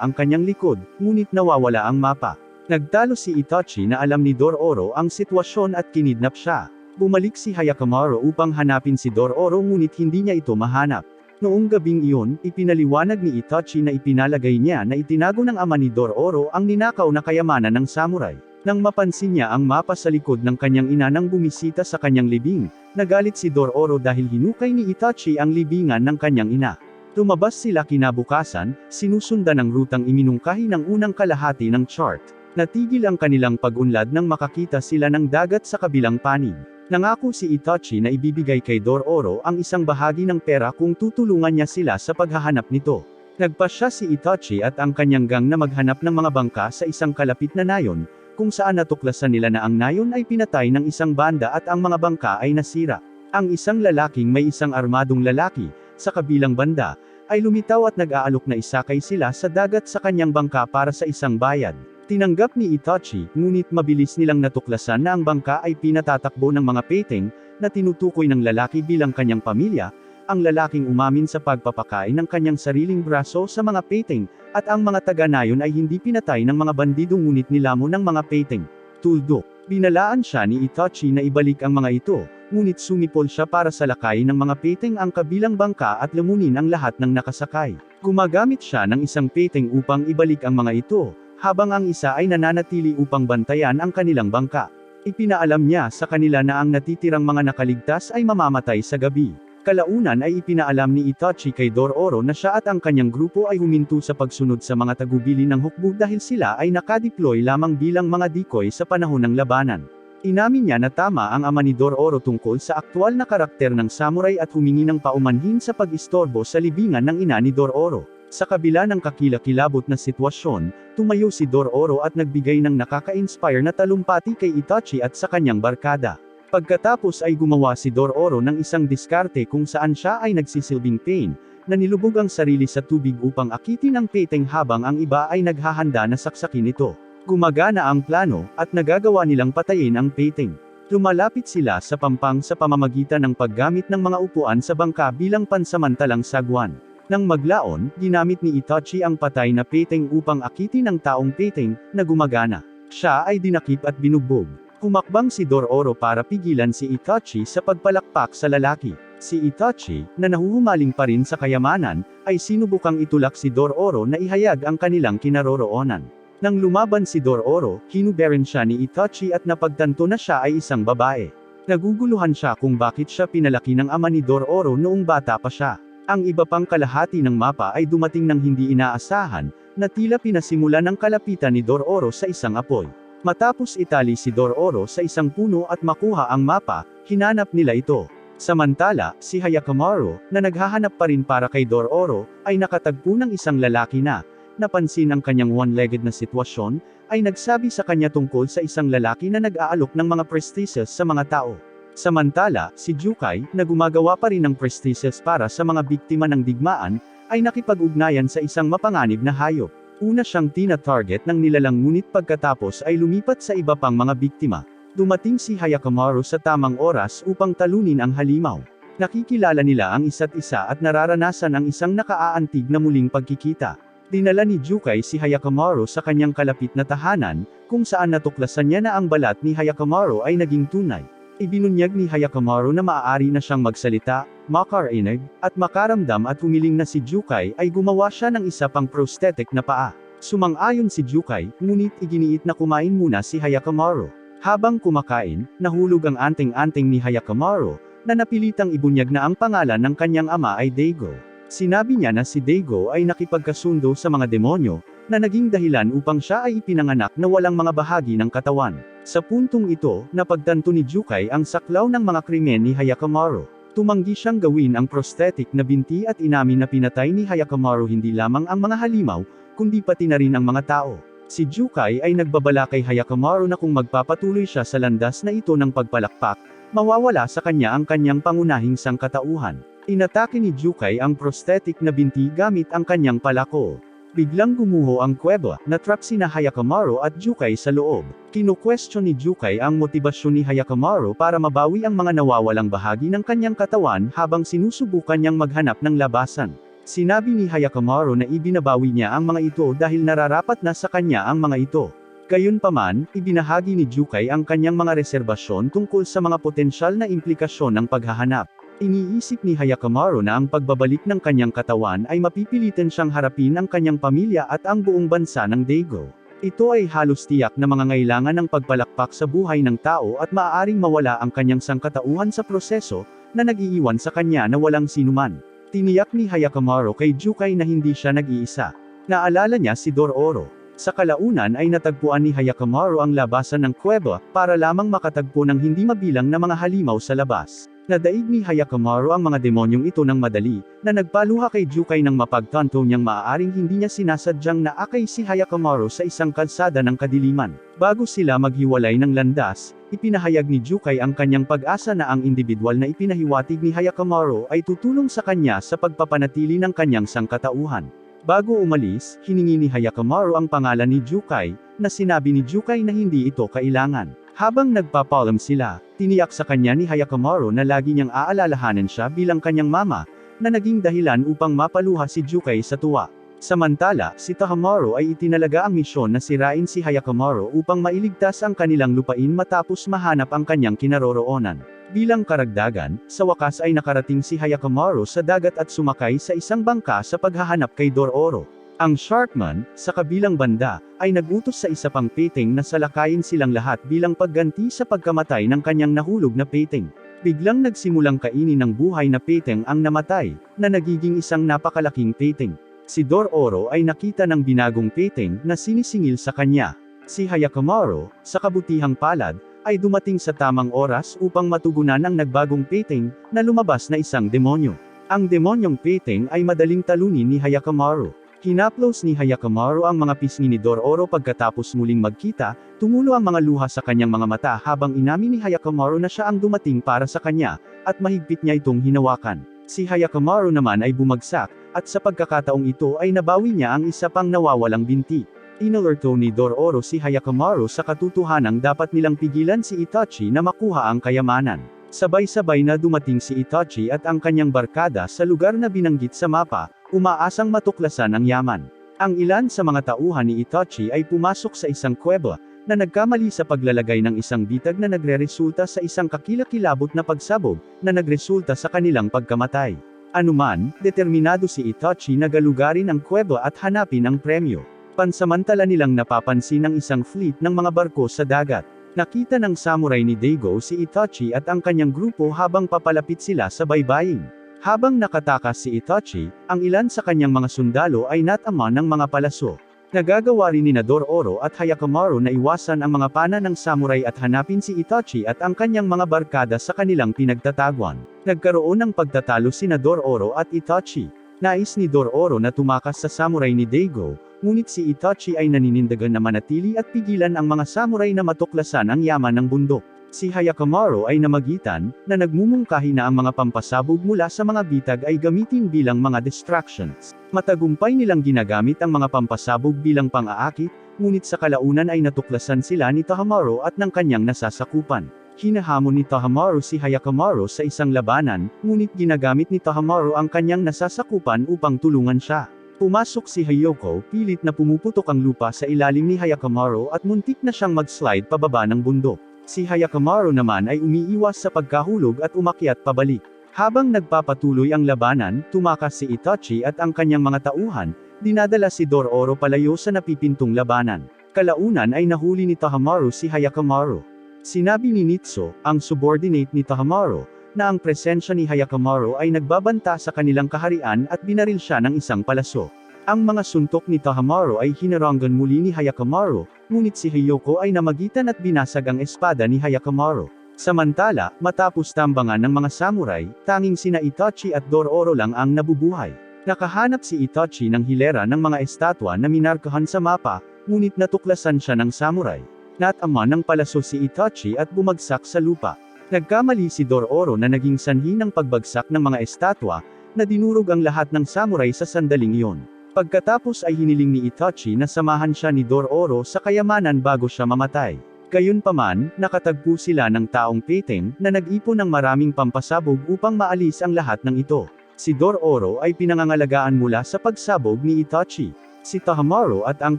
ang kanyang likod, ngunit nawawala ang mapa. Nagtalo si Itachi na alam ni Dororo ang sitwasyon at kinidnap siya. Bumalik si Hyakkimaru upang hanapin si Dororo ngunit hindi niya ito mahanap. Noong gabing iyon, ipinaliwanag ni Itachi na ipinalagay niya na itinago ng ama ni Dororo ang ninakaw na kayamanan ng samurai. Nang mapansin niya ang mapa sa likod ng kanyang ina nang bumisita sa kanyang libing, nagalit si Dororo dahil hinukay ni Itachi ang libingan ng kanyang ina. Lumabas sila kinabukasan, sinusundan ang rutang iminungkahi ng unang kalahati ng chart. Natigil ang kanilang pag-unlad nang makakita sila ng dagat sa kabilang panig. Nangako si Itachi na ibibigay kay Dororo ang isang bahagi ng pera kung tutulungan niya sila sa paghahanap nito. Nagpasya si Itachi at ang kanyang gang na maghanap ng mga bangka sa isang kalapit na nayon, kung saan natuklasan nila na ang nayon ay pinatay ng isang banda at ang mga bangka ay nasira. Ang isang lalaking may isang armadong lalaki, sa kabilang banda, ay lumitaw at nag-aalok na isakay sila sa dagat sa kanyang bangka para sa isang bayad. Tinanggap ni Itachi, ngunit mabilis nilang natuklasan na ang bangka ay pinatatakbo ng mga peteng, na tinutukoy ng lalaki bilang kanyang pamilya. Ang lalaking umamin sa pagpapakain ng kanyang sariling braso sa mga peteng, at ang mga taga-nayon ay hindi pinatay ng mga bandido ngunit nilamon ng mga peteng. Tuldok, binalaan siya ni Itachi na ibalik ang mga ito, ngunit sumipol siya para salakayin ng mga peteng ang kabilang bangka at lamunin ang lahat ng nakasakay. Gumagamit siya ng isang peteng upang ibalik ang mga ito, habang ang isa ay nananatili upang bantayan ang kanilang bangka. Ipinaalam niya sa kanila na ang natitirang mga nakaligtas ay mamamatay sa gabi. Kalaunan ay ipinaalam ni Itachi kay Dororo na siya at ang kanyang grupo ay huminto sa pagsunod sa mga tagubili ng hukbo dahil sila ay nakadeploy lamang bilang mga decoy sa panahon ng labanan. Inamin niya na tama ang ama ni Dororo tungkol sa aktwal na karakter ng samurai at humingi ng paumanhin sa pag-istorbo sa libingan ng ina ni Dororo. Sa kabila ng kakilakilabot na sitwasyon, tumayo si Dororo at nagbigay ng nakaka-inspire na talumpati kay Itachi at sa kanyang barkada. Pagkatapos ay gumawa si Dororo ng isang diskarte kung saan siya ay nagsisilbing pain, na nilubog ang sarili sa tubig upang akitin ang peteng habang ang iba ay naghahanda na saksakin ito. Gumagana ang plano, at nagagawa nilang patayin ang peteng. Lumalapit sila sa pampang sa pamamagitan ng paggamit ng mga upuan sa bangka bilang pansamantalang sagwan. Nang maglaon, ginamit ni Itachi ang patay na peteng upang akitin ang taong peteng, na gumagana. Siya ay dinakip at binugbog. Humakbang si Dororo para pigilan si Itachi sa pagpalakpak sa lalaki. Si Itachi, na nahuhumaling pa rin sa kayamanan, ay sinubukang itulak si Dororo na ihayag ang kanilang kinaroroonan. Nang lumaban si Dororo, hinuberan siya ni Itachi at napagtanto na siya ay isang babae. Naguguluhan siya kung bakit siya pinalaki ng ama ni Dororo noong bata pa siya. Ang iba pang kalahati ng mapa ay dumating ng hindi inaasahan, na tila pinasimula ng kalapitan ni Dororo sa isang apoy. Matapos itali si Dororo sa isang puno at makuha ang mapa, hinanap nila ito. Samantala, si Hyakkimaru, na naghahanap pa rin para kay Dororo, ay nakatagpo ng isang lalaki na, napansin ang kanyang one-legged na sitwasyon, ay nagsabi sa kanya tungkol sa isang lalaki na nag-aalok ng mga prestices sa mga tao. Samantala, si Jukai, na gumagawa pa rin ng prestices para sa mga biktima ng digmaan, ay nakipag-ugnayan sa isang mapanganib na hayop. Una siyang tina-target ng nilalang ngunit pagkatapos ay lumipat sa iba pang mga biktima. Dumating si Hyakkimaru sa tamang oras upang talunin ang halimaw. Nakikilala nila ang isa't isa at nararanasan ang isang nakaaantig na muling pagkikita. Dinala ni Jukai si Hyakkimaru sa kanyang kalapit na tahanan, kung saan natuklasan niya na ang balat ni Hyakkimaru ay naging tunay. Ibinunyag ni Hyakkimaru na maaari na siyang magsalita, makarinig, at makaramdam at humiling na si Jukai ay gumawa siya ng isa pang prosthetic na paa. Sumang-ayon si Jukai, ngunit iginiit na kumain muna si Hyakkimaru. Habang kumakain, nahulog ang anting-anting ni Hyakkimaru, na napilitang ibunyag na ang pangalan ng kanyang ama ay Daigo. Sinabi niya na si Daigo ay nakipagkasundo sa mga demonyo, na naging dahilan upang siya ay ipinanganak na walang mga bahagi ng katawan. Sa puntong ito, napagtanto ni Jukai ang saklaw ng mga krimen ni Hyakkimaru. Tumanggi siyang gawin ang prosthetic na binti at inamin na pinatay ni Hyakkimaru hindi lamang ang mga halimaw, kundi pati na rin ang mga tao. Si Jukai ay nagbabala kay Hyakkimaru na kung magpapatuloy siya sa landas na ito ng pagpalakpak, mawawala sa kanya ang kanyang pangunahing sangkatauhan. Inatake ni Jukai ang prosthetic na binti gamit ang kanyang palako. Biglang gumuho ang kuweba, natrap sina Hyakkimaru at Jukai sa loob. Kinu-question ni Jukai ang motibasyon ni Hyakkimaru para mabawi ang mga nawawalang bahagi ng kanyang katawan habang sinusubukan niyang maghanap ng labasan. Sinabi ni Hyakkimaru na ibinabawi niya ang mga ito dahil nararapat na sa kanya ang mga ito. Gayunpaman, ibinahagi ni Jukai ang kanyang mga reserbasyon tungkol sa mga potensyal na implikasyon ng paghahanap. Iniisip ni Hyakkimaru na ang pagbabalik ng kanyang katawan ay mapipilitan siyang harapin ang kanyang pamilya at ang buong bansa ng Daigo. Ito ay halos tiyak na mangangailangan ng pagpalakpak sa buhay ng tao at maaaring mawala ang kanyang sangkatauhan sa proseso, na nag-iiwan sa kanya na walang sinuman. Tiniyak ni Hyakkimaru kay Jukai na hindi siya nag-iisa. Naalala niya si Dororo. Sa kalaunan ay natagpuan ni Hyakkimaru ang labasan ng kuweba, para lamang makatagpo ng hindi mabilang na mga halimaw sa labas. Nadaig ni Hyakkimaru ang mga demonyong ito ng madali, na nagpaluha kay Jukai nang mapagtanto niyang maaaring hindi niya sinasadyang naakay si Hyakkimaru sa isang kalsada ng kadiliman. Bago sila maghiwalay ng landas, ipinahayag ni Jukai ang kanyang pag-asa na ang individual na ipinahiwatig ni Hyakkimaru ay tutulong sa kanya sa pagpapanatili ng kanyang sangkatauhan. Bago umalis, hiningi ni Hyakkimaru ang pangalan ni Jukai, na sinabi ni Jukai na hindi ito kailangan. Habang nagpapaalam sila, tiniyak sa kanya ni Hyakkimaru na lagi niyang aalalahanan siya bilang kanyang mama, na naging dahilan upang mapaluha si Jukai sa tuwa. Samantala, si Takamaro ay itinalaga ang misyon na sirain si Hyakkimaru upang mailigtas ang kanilang lupain matapos mahanap ang kanyang kinaroroonan. Bilang karagdagan, sa wakas ay nakarating si Hyakkimaru sa dagat at sumakay sa isang bangka sa paghahanap kay Dororo. Ang Sharkman, sa kabilang banda, ay nagutos sa isa pang Peting na salakayin silang lahat bilang pagganti sa pagkamatay ng kanyang nahulog na Peting. Biglang nagsimulang kainin ng buhay na Peting ang namatay, na nagiging isang napakalaking Peting. Si Dororo ay nakita ng binagong Peting na sinisingil sa kanya. Si Hyakkimaru, sa kabutihang palad, ay dumating sa tamang oras upang matugunan ang nagbagong Peting, na lumabas na isang demonyo. Ang demonyong Peting ay madaling talunin ni Hyakkimaru. Hinaplos ni Hyakkimaru ang mga pisngi ni Dororo pagkatapos muling magkita, tumulo ang mga luha sa kanyang mga mata habang inamin ni Hyakkimaru na siya ang dumating para sa kanya, at mahigpit niya itong hinawakan. Si Hyakkimaru naman ay bumagsak, at sa pagkakataong ito ay nabawi niya ang isa pang nawawalang binti. Inalerto ni Dororo si Hyakkimaru sa katotohanang dapat nilang pigilan si Itachi na makuha ang kayamanan. Sabay-sabay na dumating si Itachi at ang kanyang barkada sa lugar na binanggit sa mapa, umaasang matuklasan ang yaman. Ang ilan sa mga tauhan ni Itachi ay pumasok sa isang kuweba, na nagkamali sa paglalagay ng isang bitag na nagreresulta sa isang kakilakilabot na pagsabog, na nagresulta sa kanilang pagkamatay. Anuman, determinado si Itachi na galugarin ang kuweba at hanapin ang premyo. Pansamantala nilang napapansin ang isang fleet ng mga barko sa dagat. Nakita ng samurai ni Daigo si Itachi at ang kanyang grupo habang papalapit sila sa baybayin. Habang nakatakas si Itachi, ang ilan sa kanyang mga sundalo ay natama ng mga palaso. Nagagawa rin ni Dororo at Hyakkimaru na iwasan ang mga pana ng samurai at hanapin si Itachi at ang kanyang mga barkada sa kanilang pinagtatagwan. Nagkaroon ng pagtatalo sina Dororo at Itachi. Nais ni Dororo na tumakas sa samurai ni Daigo, ngunit si Itachi ay naninindigan na manatili at pigilan ang mga samurai na matuklasan ang yaman ng bundok. Si Hyakkimaru ay namagitan, na nagmumungkahi na ang mga pampasabog mula sa mga bitag ay gamitin bilang mga distractions. Matagumpay nilang ginagamit ang mga pampasabog bilang pang-aakit, ngunit sa kalaunan ay natuklasan sila ni Takamaro at ng kanyang nasasakupan. Hinahamon ni Takamaro si Hyakkimaru sa isang labanan, ngunit ginagamit ni Takamaro ang kanyang nasasakupan upang tulungan siya. Pumasok si Hyoko, pilit na pumuputok ang lupa sa ilalim ni Hyakkimaru at muntik na siyang mag-slide pababa ng bundok. Si Hyakkimaru naman ay umiiwas sa pagkahulog at umakyat pabalik. Habang nagpapatuloy ang labanan, tumakas si Itachi at ang kanyang mga tauhan, dinadala si Dororo palayo sa napipintong labanan. Kalaunan ay nahuli ni Takamaro si Hyakkimaru. Sinabi ni Nitsu, ang subordinate ni Takamaro, na ang presensya ni Hyakkimaru ay nagbabanta sa kanilang kaharian at binaril siya ng isang palaso. Ang mga suntok ni Takamaro ay hinaranggan muli ni Hyakkimaru, ngunit si Hyoko ay namagitan at binasag ang espada ni Hyakkimaru. Samantala, matapos tambangan ng mga samurai, tanging sina Itachi at Dororo lang ang nabubuhay. Nakahanap si Itachi ng hilera ng mga estatwa na minarkahan sa mapa, ngunit natuklasan siya ng samurai. Natama ng palaso si Itachi at bumagsak sa lupa. Nagkamali si Dororo na naging sanhi ng pagbagsak ng mga estatwa, na dinurog ang lahat ng samurai sa sandaling iyon. Pagkatapos ay hiniling ni Itachi na samahan siya ni Dororo sa kayamanan bago siya mamatay. Gayunpaman, nakatagpo sila ng taong Peting, na nag-ipon ng maraming pampasabog upang maalis ang lahat ng ito. Si Dororo ay pinangangalagaan mula sa pagsabog ni Itachi. Si Takamaro at ang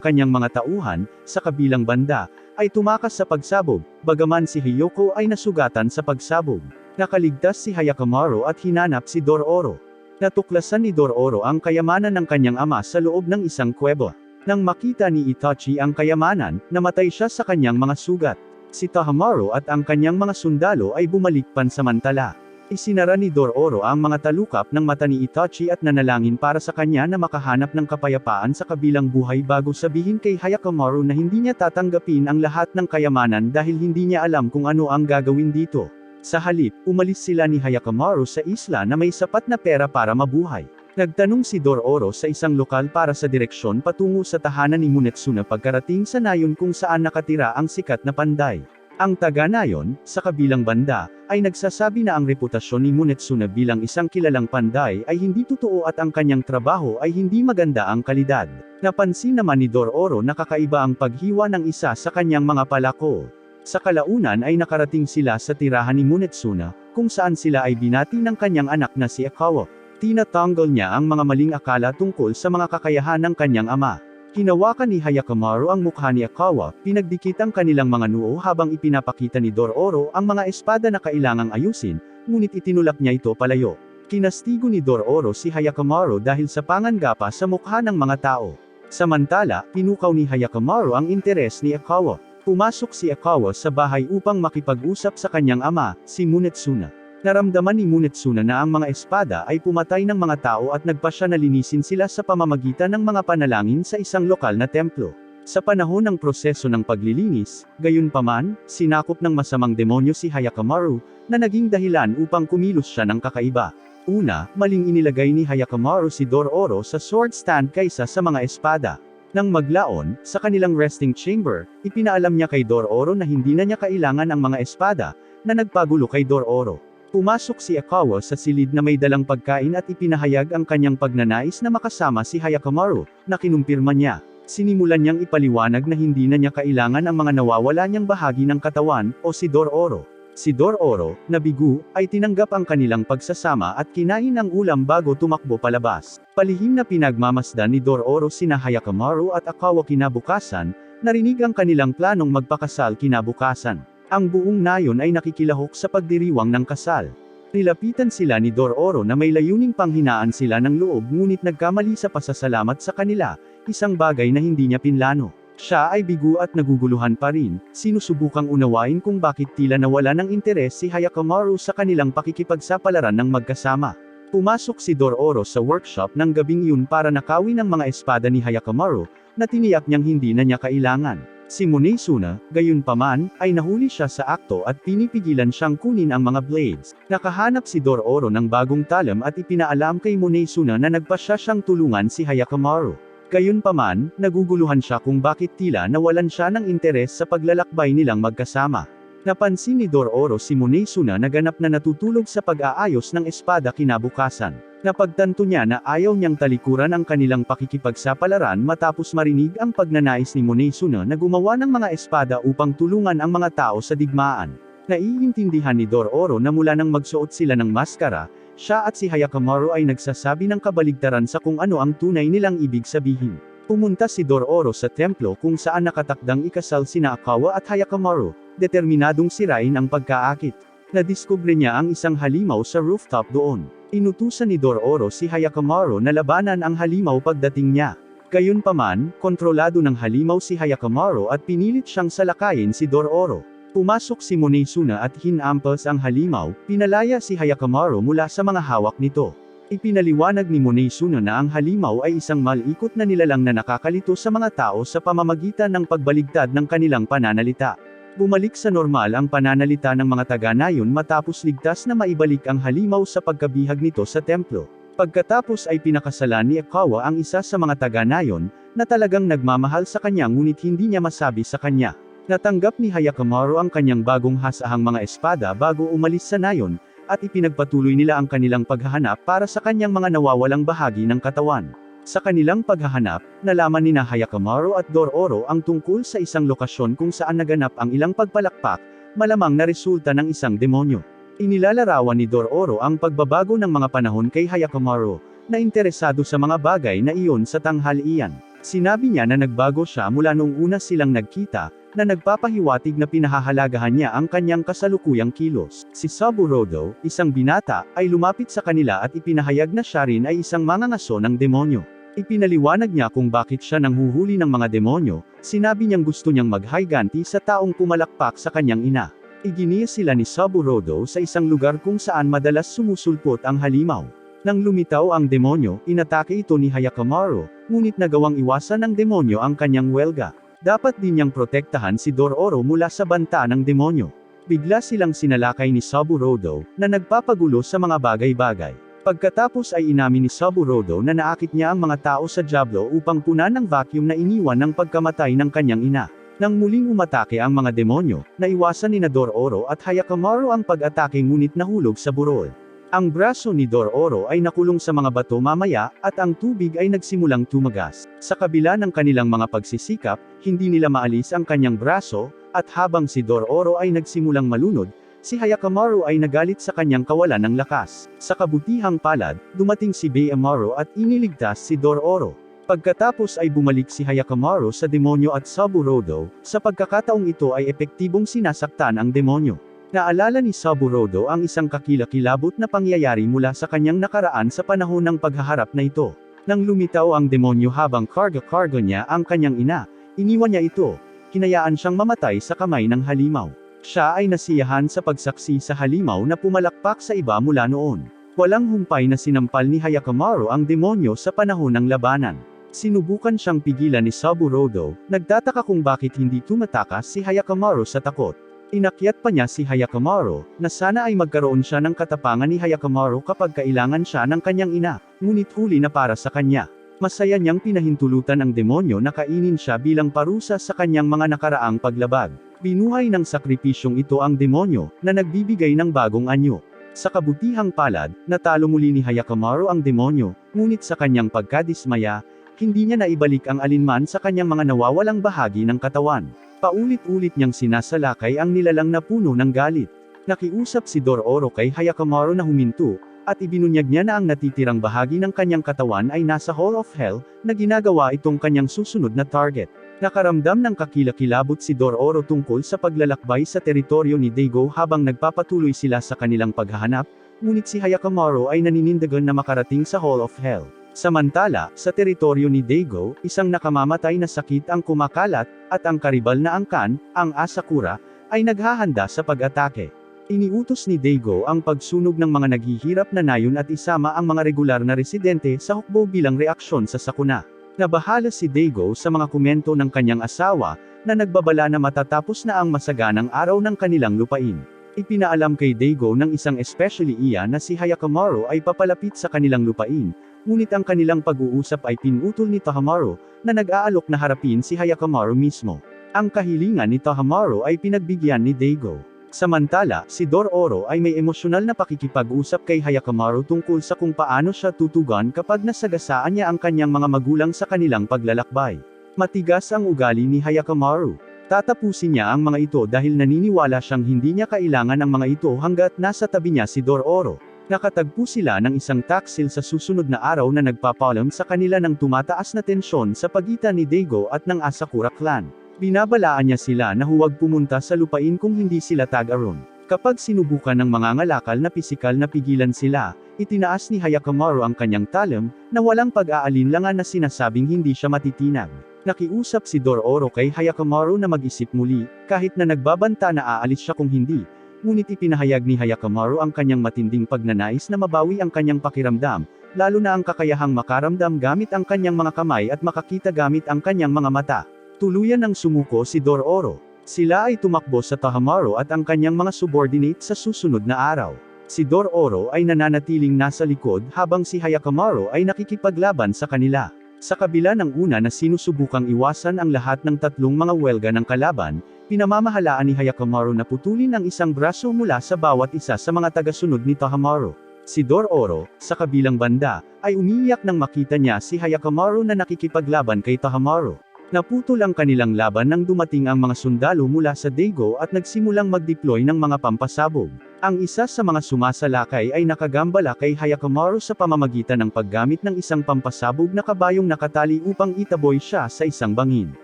kanyang mga tauhan, sa kabilang banda, ay tumakas sa pagsabog, bagaman si Hyoko ay nasugatan sa pagsabog. Nakaligtas si Hyakkimaru at hinanap si Dororo. Natuklasan ni Dororo ang kayamanan ng kanyang ama sa loob ng isang kuweba. Nang makita ni Itachi ang kayamanan, namatay siya sa kanyang mga sugat. Si Takamaro at ang kanyang mga sundalo ay bumalik pansamantala. Isinara ni Dororo ang mga talukap ng mata ni Itachi at nanalangin para sa kanya na makahanap ng kapayapaan sa kabilang buhay bago sabihin kay Hyakkimaru na hindi niya tatanggapin ang lahat ng kayamanan dahil hindi niya alam kung ano ang gagawin dito. Sa halip, umalis sila ni Hyakkimaru sa isla na may sapat na pera para mabuhay. Nagtanong si Dororo sa isang lokal para sa direksyon patungo sa tahanan ni Munetsuna pagkarating sa nayon kung saan nakatira ang sikat na panday. Ang taga-nayon, sa kabilang banda, ay nagsasabi na ang reputasyon ni Munetsuna bilang isang kilalang panday ay hindi totoo at ang kanyang trabaho ay hindi maganda ang kalidad. Napansin naman ni Dororo na kakaiba ang paghiwa ng isa sa kanyang mga palako. Sa kalaunan ay nakarating sila sa tirahan ni Munetsuna, kung saan sila ay binati ng kanyang anak na si Akawa. Tinatanggal niya ang mga maling akala tungkol sa mga kakayahan ng kanyang ama. Hinawakan ni Hyakkimaru ang mukha ni Akawa, pinagdikit ang kanilang mga noo habang ipinapakita ni Dororo ang mga espada na kailangang ayusin, ngunit itinulak niya ito palayo. Kinastigo ni Dororo si Hyakkimaru dahil sa pangangapa sa mukha ng mga tao. Samantala, pinukaw ni Hyakkimaru ang interes ni Akawa. Pumasok si Akawa sa bahay upang makipag-usap sa kanyang ama, si Munetsuna. Naramdaman ni Munetsuna na ang mga espada ay pumatay ng mga tao at nagpasya na linisin sila sa pamamagitan ng mga panalangin sa isang lokal na templo. Sa panahon ng proseso ng paglilinis, gayunpaman, sinakop ng masamang demonyo si Hyakkimaru, na naging dahilan upang kumilos siya ng kakaiba. Una, maling inilagay ni Hyakkimaru si Dororo sa sword stand kaysa sa mga espada. Nang maglaon, sa kanilang resting chamber, ipinaalam niya kay Dororo na hindi na niya kailangan ang mga espada, na nagpagulo kay Dororo. Pumasok si Akawa sa silid na may dalang pagkain at ipinahayag ang kanyang pagnanais na makasama si Hyakkimaru, na kinumpirma niya. Sinimulan niyang ipaliwanag na hindi na niya kailangan ang mga nawawala niyang bahagi ng katawan, o si Dororo. Si Dororo, nabigo, ay tinanggap ang kanilang pagsasama at kinain ang ulam bago tumakbo palabas. Palihim na pinagmamasdan ni Dororo sina Hyakkimaru at Akawa kinabukasan, narinig ang kanilang planong magpakasal kinabukasan. Ang buong nayon ay nakikilahok sa pagdiriwang ng kasal. Nilapitan sila ni Dororo na may layuning panghinaan sila ng loob ngunit nagkamali sa pasasalamat sa kanila, isang bagay na hindi niya pinlano. Siya ay bigo at naguguluhan pa rin, sinusubukang unawain kung bakit tila nawala ng interes si Hyakkimaru sa kanilang pakikipagsapalaran ng magkasama. Pumasok si Dororo sa workshop ng gabing yun para nakawin ang mga espada ni Hyakkimaru, na tiniyak niyang hindi na niya kailangan. Si Munetsuna, gayunpaman, ay nahuli siya sa akto at pinipigilan siyang kunin ang mga blades. Nakahanap si Dororo ng bagong talam at ipinaalam kay Munetsuna na nagpasya siyang tulungan si Hyakkimaru. Gayunpaman, naguguluhan siya kung bakit tila nawalan siya ng interes sa paglalakbay nilang magkasama. Napansin ni Dororo si Munetsuna na ganap na natutulog sa pag-aayos ng espada kinabukasan. Napagtanto niya na ayaw niyang talikuran ang kanilang pakikipagsapalaran matapos marinig ang pagnanais ni Munetsuna na gumawa ng mga espada upang tulungan ang mga tao sa digmaan. Naiintindihan ni Dororo na mula nang magsuot sila ng maskara, siya at si Hyakkimaru ay nagsasabi ng kabaligtaran sa kung ano ang tunay nilang ibig sabihin. Pumunta si Dororo sa templo kung saan nakatakdang ikasal sina Akawa at Hyakkimaru, determinadong sirain ang pagkaakit. Nadiskubre niya ang isang halimaw sa rooftop doon. Inutusan ni Dororo si Hyakkimaru na labanan ang halimaw pagdating niya. Gayunpaman, kontrolado ng halimaw si Hyakkimaru at pinilit siyang salakayin si Dororo. Pumasok si Munetsuna at hinampas ang halimaw, pinalaya si Hyakkimaru mula sa mga hawak nito. Ipinaliwanag ni Munetsuna na ang halimaw ay isang malikot na nilalang na nakakalito sa mga tao sa pamamagitan ng pagbaligtad ng kanilang pananalita. Bumalik sa normal ang pananalita ng mga taga-nayon matapos ligtas na maibalik ang halimaw sa pagkabihag nito sa templo. Pagkatapos ay pinakasalan ni Akawa ang isa sa mga taga-nayon, na talagang nagmamahal sa kanya ngunit hindi niya masabi sa kanya. Natanggap ni Hyakkimaru ang kanyang bagong hasahang mga espada bago umalis sa nayon, at ipinagpatuloy nila ang kanilang paghahanap para sa kanyang mga nawawalang bahagi ng katawan. Sa kanilang paghahanap, nalaman ni Hyakkimaru at Dororo ang tungkol sa isang lokasyon kung saan naganap ang ilang pagpalakpak, malamang na resulta ng isang demonyo. Inilalarawan ni Dororo ang pagbabago ng mga panahon kay Hyakkimaru, na interesado sa mga bagay na iyon sa tanghalian. Sinabi niya na nagbago siya mula noong una silang nagkita, na nagpapahiwatig na pinahahalagahan niya ang kanyang kasalukuyang kilos. Si Saburodo, isang binata, ay lumapit sa kanila at ipinahayag na siya rin ay isang mangangaso ng demonyo. Ipinaliwanag niya kung bakit siya nanghuhuli ng mga demonyo, sinabi niyang gusto niyang maghiganti sa taong pumalakpak sa kanyang ina. Iginiya sila ni Saburodo sa isang lugar kung saan madalas sumusulpot ang halimaw. Nang lumitaw ang demonyo, inatake ito ni Hyakkimaru, ngunit nagawang iwasan ng demonyo ang kanyang welga. Dapat din niyang protektahan si Dororo mula sa banta ng demonyo. Bigla silang sinalakay ni Saburodo, na nagpapagulo sa mga bagay-bagay. Pagkatapos ay inamin ni Saburodo na naakit niya ang mga tao sa Diablo upang punan ng vacuum na iniwan ng pagkamatay ng kanyang ina. Nang muling umatake ang mga demonyo, naiwasan ni Dororo at Hyakkimaru ang pag-atake ngunit nahulog sa burol. Ang braso ni Dororo ay nakulong sa mga bato mamaya, at ang tubig ay nagsimulang tumagas. Sa kabila ng kanilang mga pagsisikap, hindi nila maalis ang kanyang braso, at habang si Dororo ay nagsimulang malunod, si Hyakkimaru ay nagalit sa kanyang kawalan ng lakas. Sa kabutihang palad, dumating si Beimaru at iniligtas si Dororo. Pagkatapos ay bumalik si Hyakkimaru sa demonyo at Saburodo, sa pagkakataong ito ay epektibong sinasaktan ang demonyo. Naalala ni Saburodo ang isang kakilakilabot na pangyayari mula sa kanyang nakaraan sa panahon ng paghaharap na ito. Nang lumitaw ang demonyo habang karga-karga niya ang kanyang ina, iniwan niya ito, hinayaan siyang mamatay sa kamay ng halimaw. Siya ay nasiyahan sa pagsaksi sa halimaw na pumalakpak sa iba mula noon. Walang humpay na sinampal ni Hyakkimaru ang demonyo sa panahon ng labanan. Sinubukan siyang pigilan ni Saburodo, nagtataka kung bakit hindi tumatakas si Hyakkimaru sa takot. Inakyat pa niya si Hyakkimaru, na sana ay magkaroon siya ng katapangan ni Hyakkimaru kapag kailangan siya ng kanyang ina, ngunit huli na para sa kanya. Masaya niyang pinahintulutan ang demonyo na kainin siya bilang parusa sa kanyang mga nakaraang paglabag. Binuhay ng sakripisyong ito ang demonyo, na nagbibigay ng bagong anyo. Sa kabutihang palad, natalo muli ni Hyakkimaru ang demonyo, ngunit sa kanyang pagkadismaya, hindi niya naibalik ang alinman sa kanyang mga nawawalang bahagi ng katawan. Paulit-ulit niyang sinasalakay ang nilalang na puno ng galit. Nakiusap si Dororo kay Hyakkimaru na huminto, at ibinunyag niya na ang natitirang bahagi ng kanyang katawan ay nasa Hall of Hell, na ginagawa itong kanyang susunod na target. Nakaramdam ng kakilakilabot si Dororo tungkol sa paglalakbay sa teritoryo ni Daigo habang nagpapatuloy sila sa kanilang paghahanap, ngunit si Hyakkimaru ay naninindigan na makarating sa Hall of Hell. Samantala, sa teritoryo ni Daigo, isang nakamamatay na sakit ang kumakalat, at ang karibal na angkan, ang Asakura, ay naghahanda sa pag-atake. Iniutos ni Daigo ang pagsunog ng mga naghihirap na nayon at isama ang mga regular na residente sa hukbo bilang reaksyon sa sakuna. Nabahala si Daigo sa mga komento ng kanyang asawa, na nagbabala na matatapos na ang masaganang araw ng kanilang lupain. Ipinaalam kay Daigo ng isang especially iya na si Hyakkimaru ay papalapit sa kanilang lupain, ngunit ang kanilang pag-uusap ay pinutol ni Tohamaru, na nag-aalok na harapin si Hyakkimaru mismo. Ang kahilingan ni Tohamaru ay pinagbigyan ni Daigo. Samantala, si Dororo ay may emosyonal na pakikipag-usap kay Hyakkimaru tungkol sa kung paano siya tutugan kapag nasagasaan niya ang kanyang mga magulang sa kanilang paglalakbay. Matigas ang ugali ni Hyakkimaru. Tatapusin niya ang mga ito dahil naniniwala siyang hindi niya kailangan ang mga ito hanggat nasa tabi niya si Dororo. Nakatagpo sila ng isang taksil sa susunod na araw na nagpapaalam sa kanila ng tumataas na tensyon sa pagitan ni Daigo at ng Asakura clan. Binabalaan niya sila na huwag pumunta sa lupain kung hindi sila tag-aron. Kapag sinubukan ng mga ngalakal na pisikal na pigilan sila, itinaas ni Hyakkimaru ang kanyang talam, na walang pag-aalinlangan na sinasabing hindi siya matitinag. Nakiusap si Dororo kay Hyakkimaru na mag-isip muli, kahit na nagbabanta na aalis siya kung hindi. Ngunit ipinahayag ni Hyakkimaru ang kanyang matinding pagnanais na mabawi ang kanyang pakiramdam, lalo na ang kakayahang makaramdam gamit ang kanyang mga kamay at makakita gamit ang kanyang mga mata. Tuluyan ng sumuko si Dororo. Sila ay tumakbo sa Tohamaru at ang kanyang mga subordinate sa susunod na araw. Si Dororo ay nananatiling nasa likod habang si Hyakkimaru ay nakikipaglaban sa kanila. Sa kabila ng una na sinusubukang iwasan ang lahat ng tatlong mga welga ng kalaban, pinamamahalaan ni Hyakkimaru na putulin ang isang braso mula sa bawat isa sa mga tagasunod ni Tohamaru. Si Dororo, sa kabilang banda, ay umiiyak nang makita niya si Hyakkimaru na nakikipaglaban kay Tohamaru. Naputol ang kanilang laban nang dumating ang mga sundalo mula sa Daigo at nagsimulang mag-deploy ng mga pampasabog. Ang isa sa mga sumasalakay ay nakagambala kay Hyakkimaru sa pamamagitan ng paggamit ng isang pampasabog na kabayong nakatali upang itaboy siya sa isang bangin.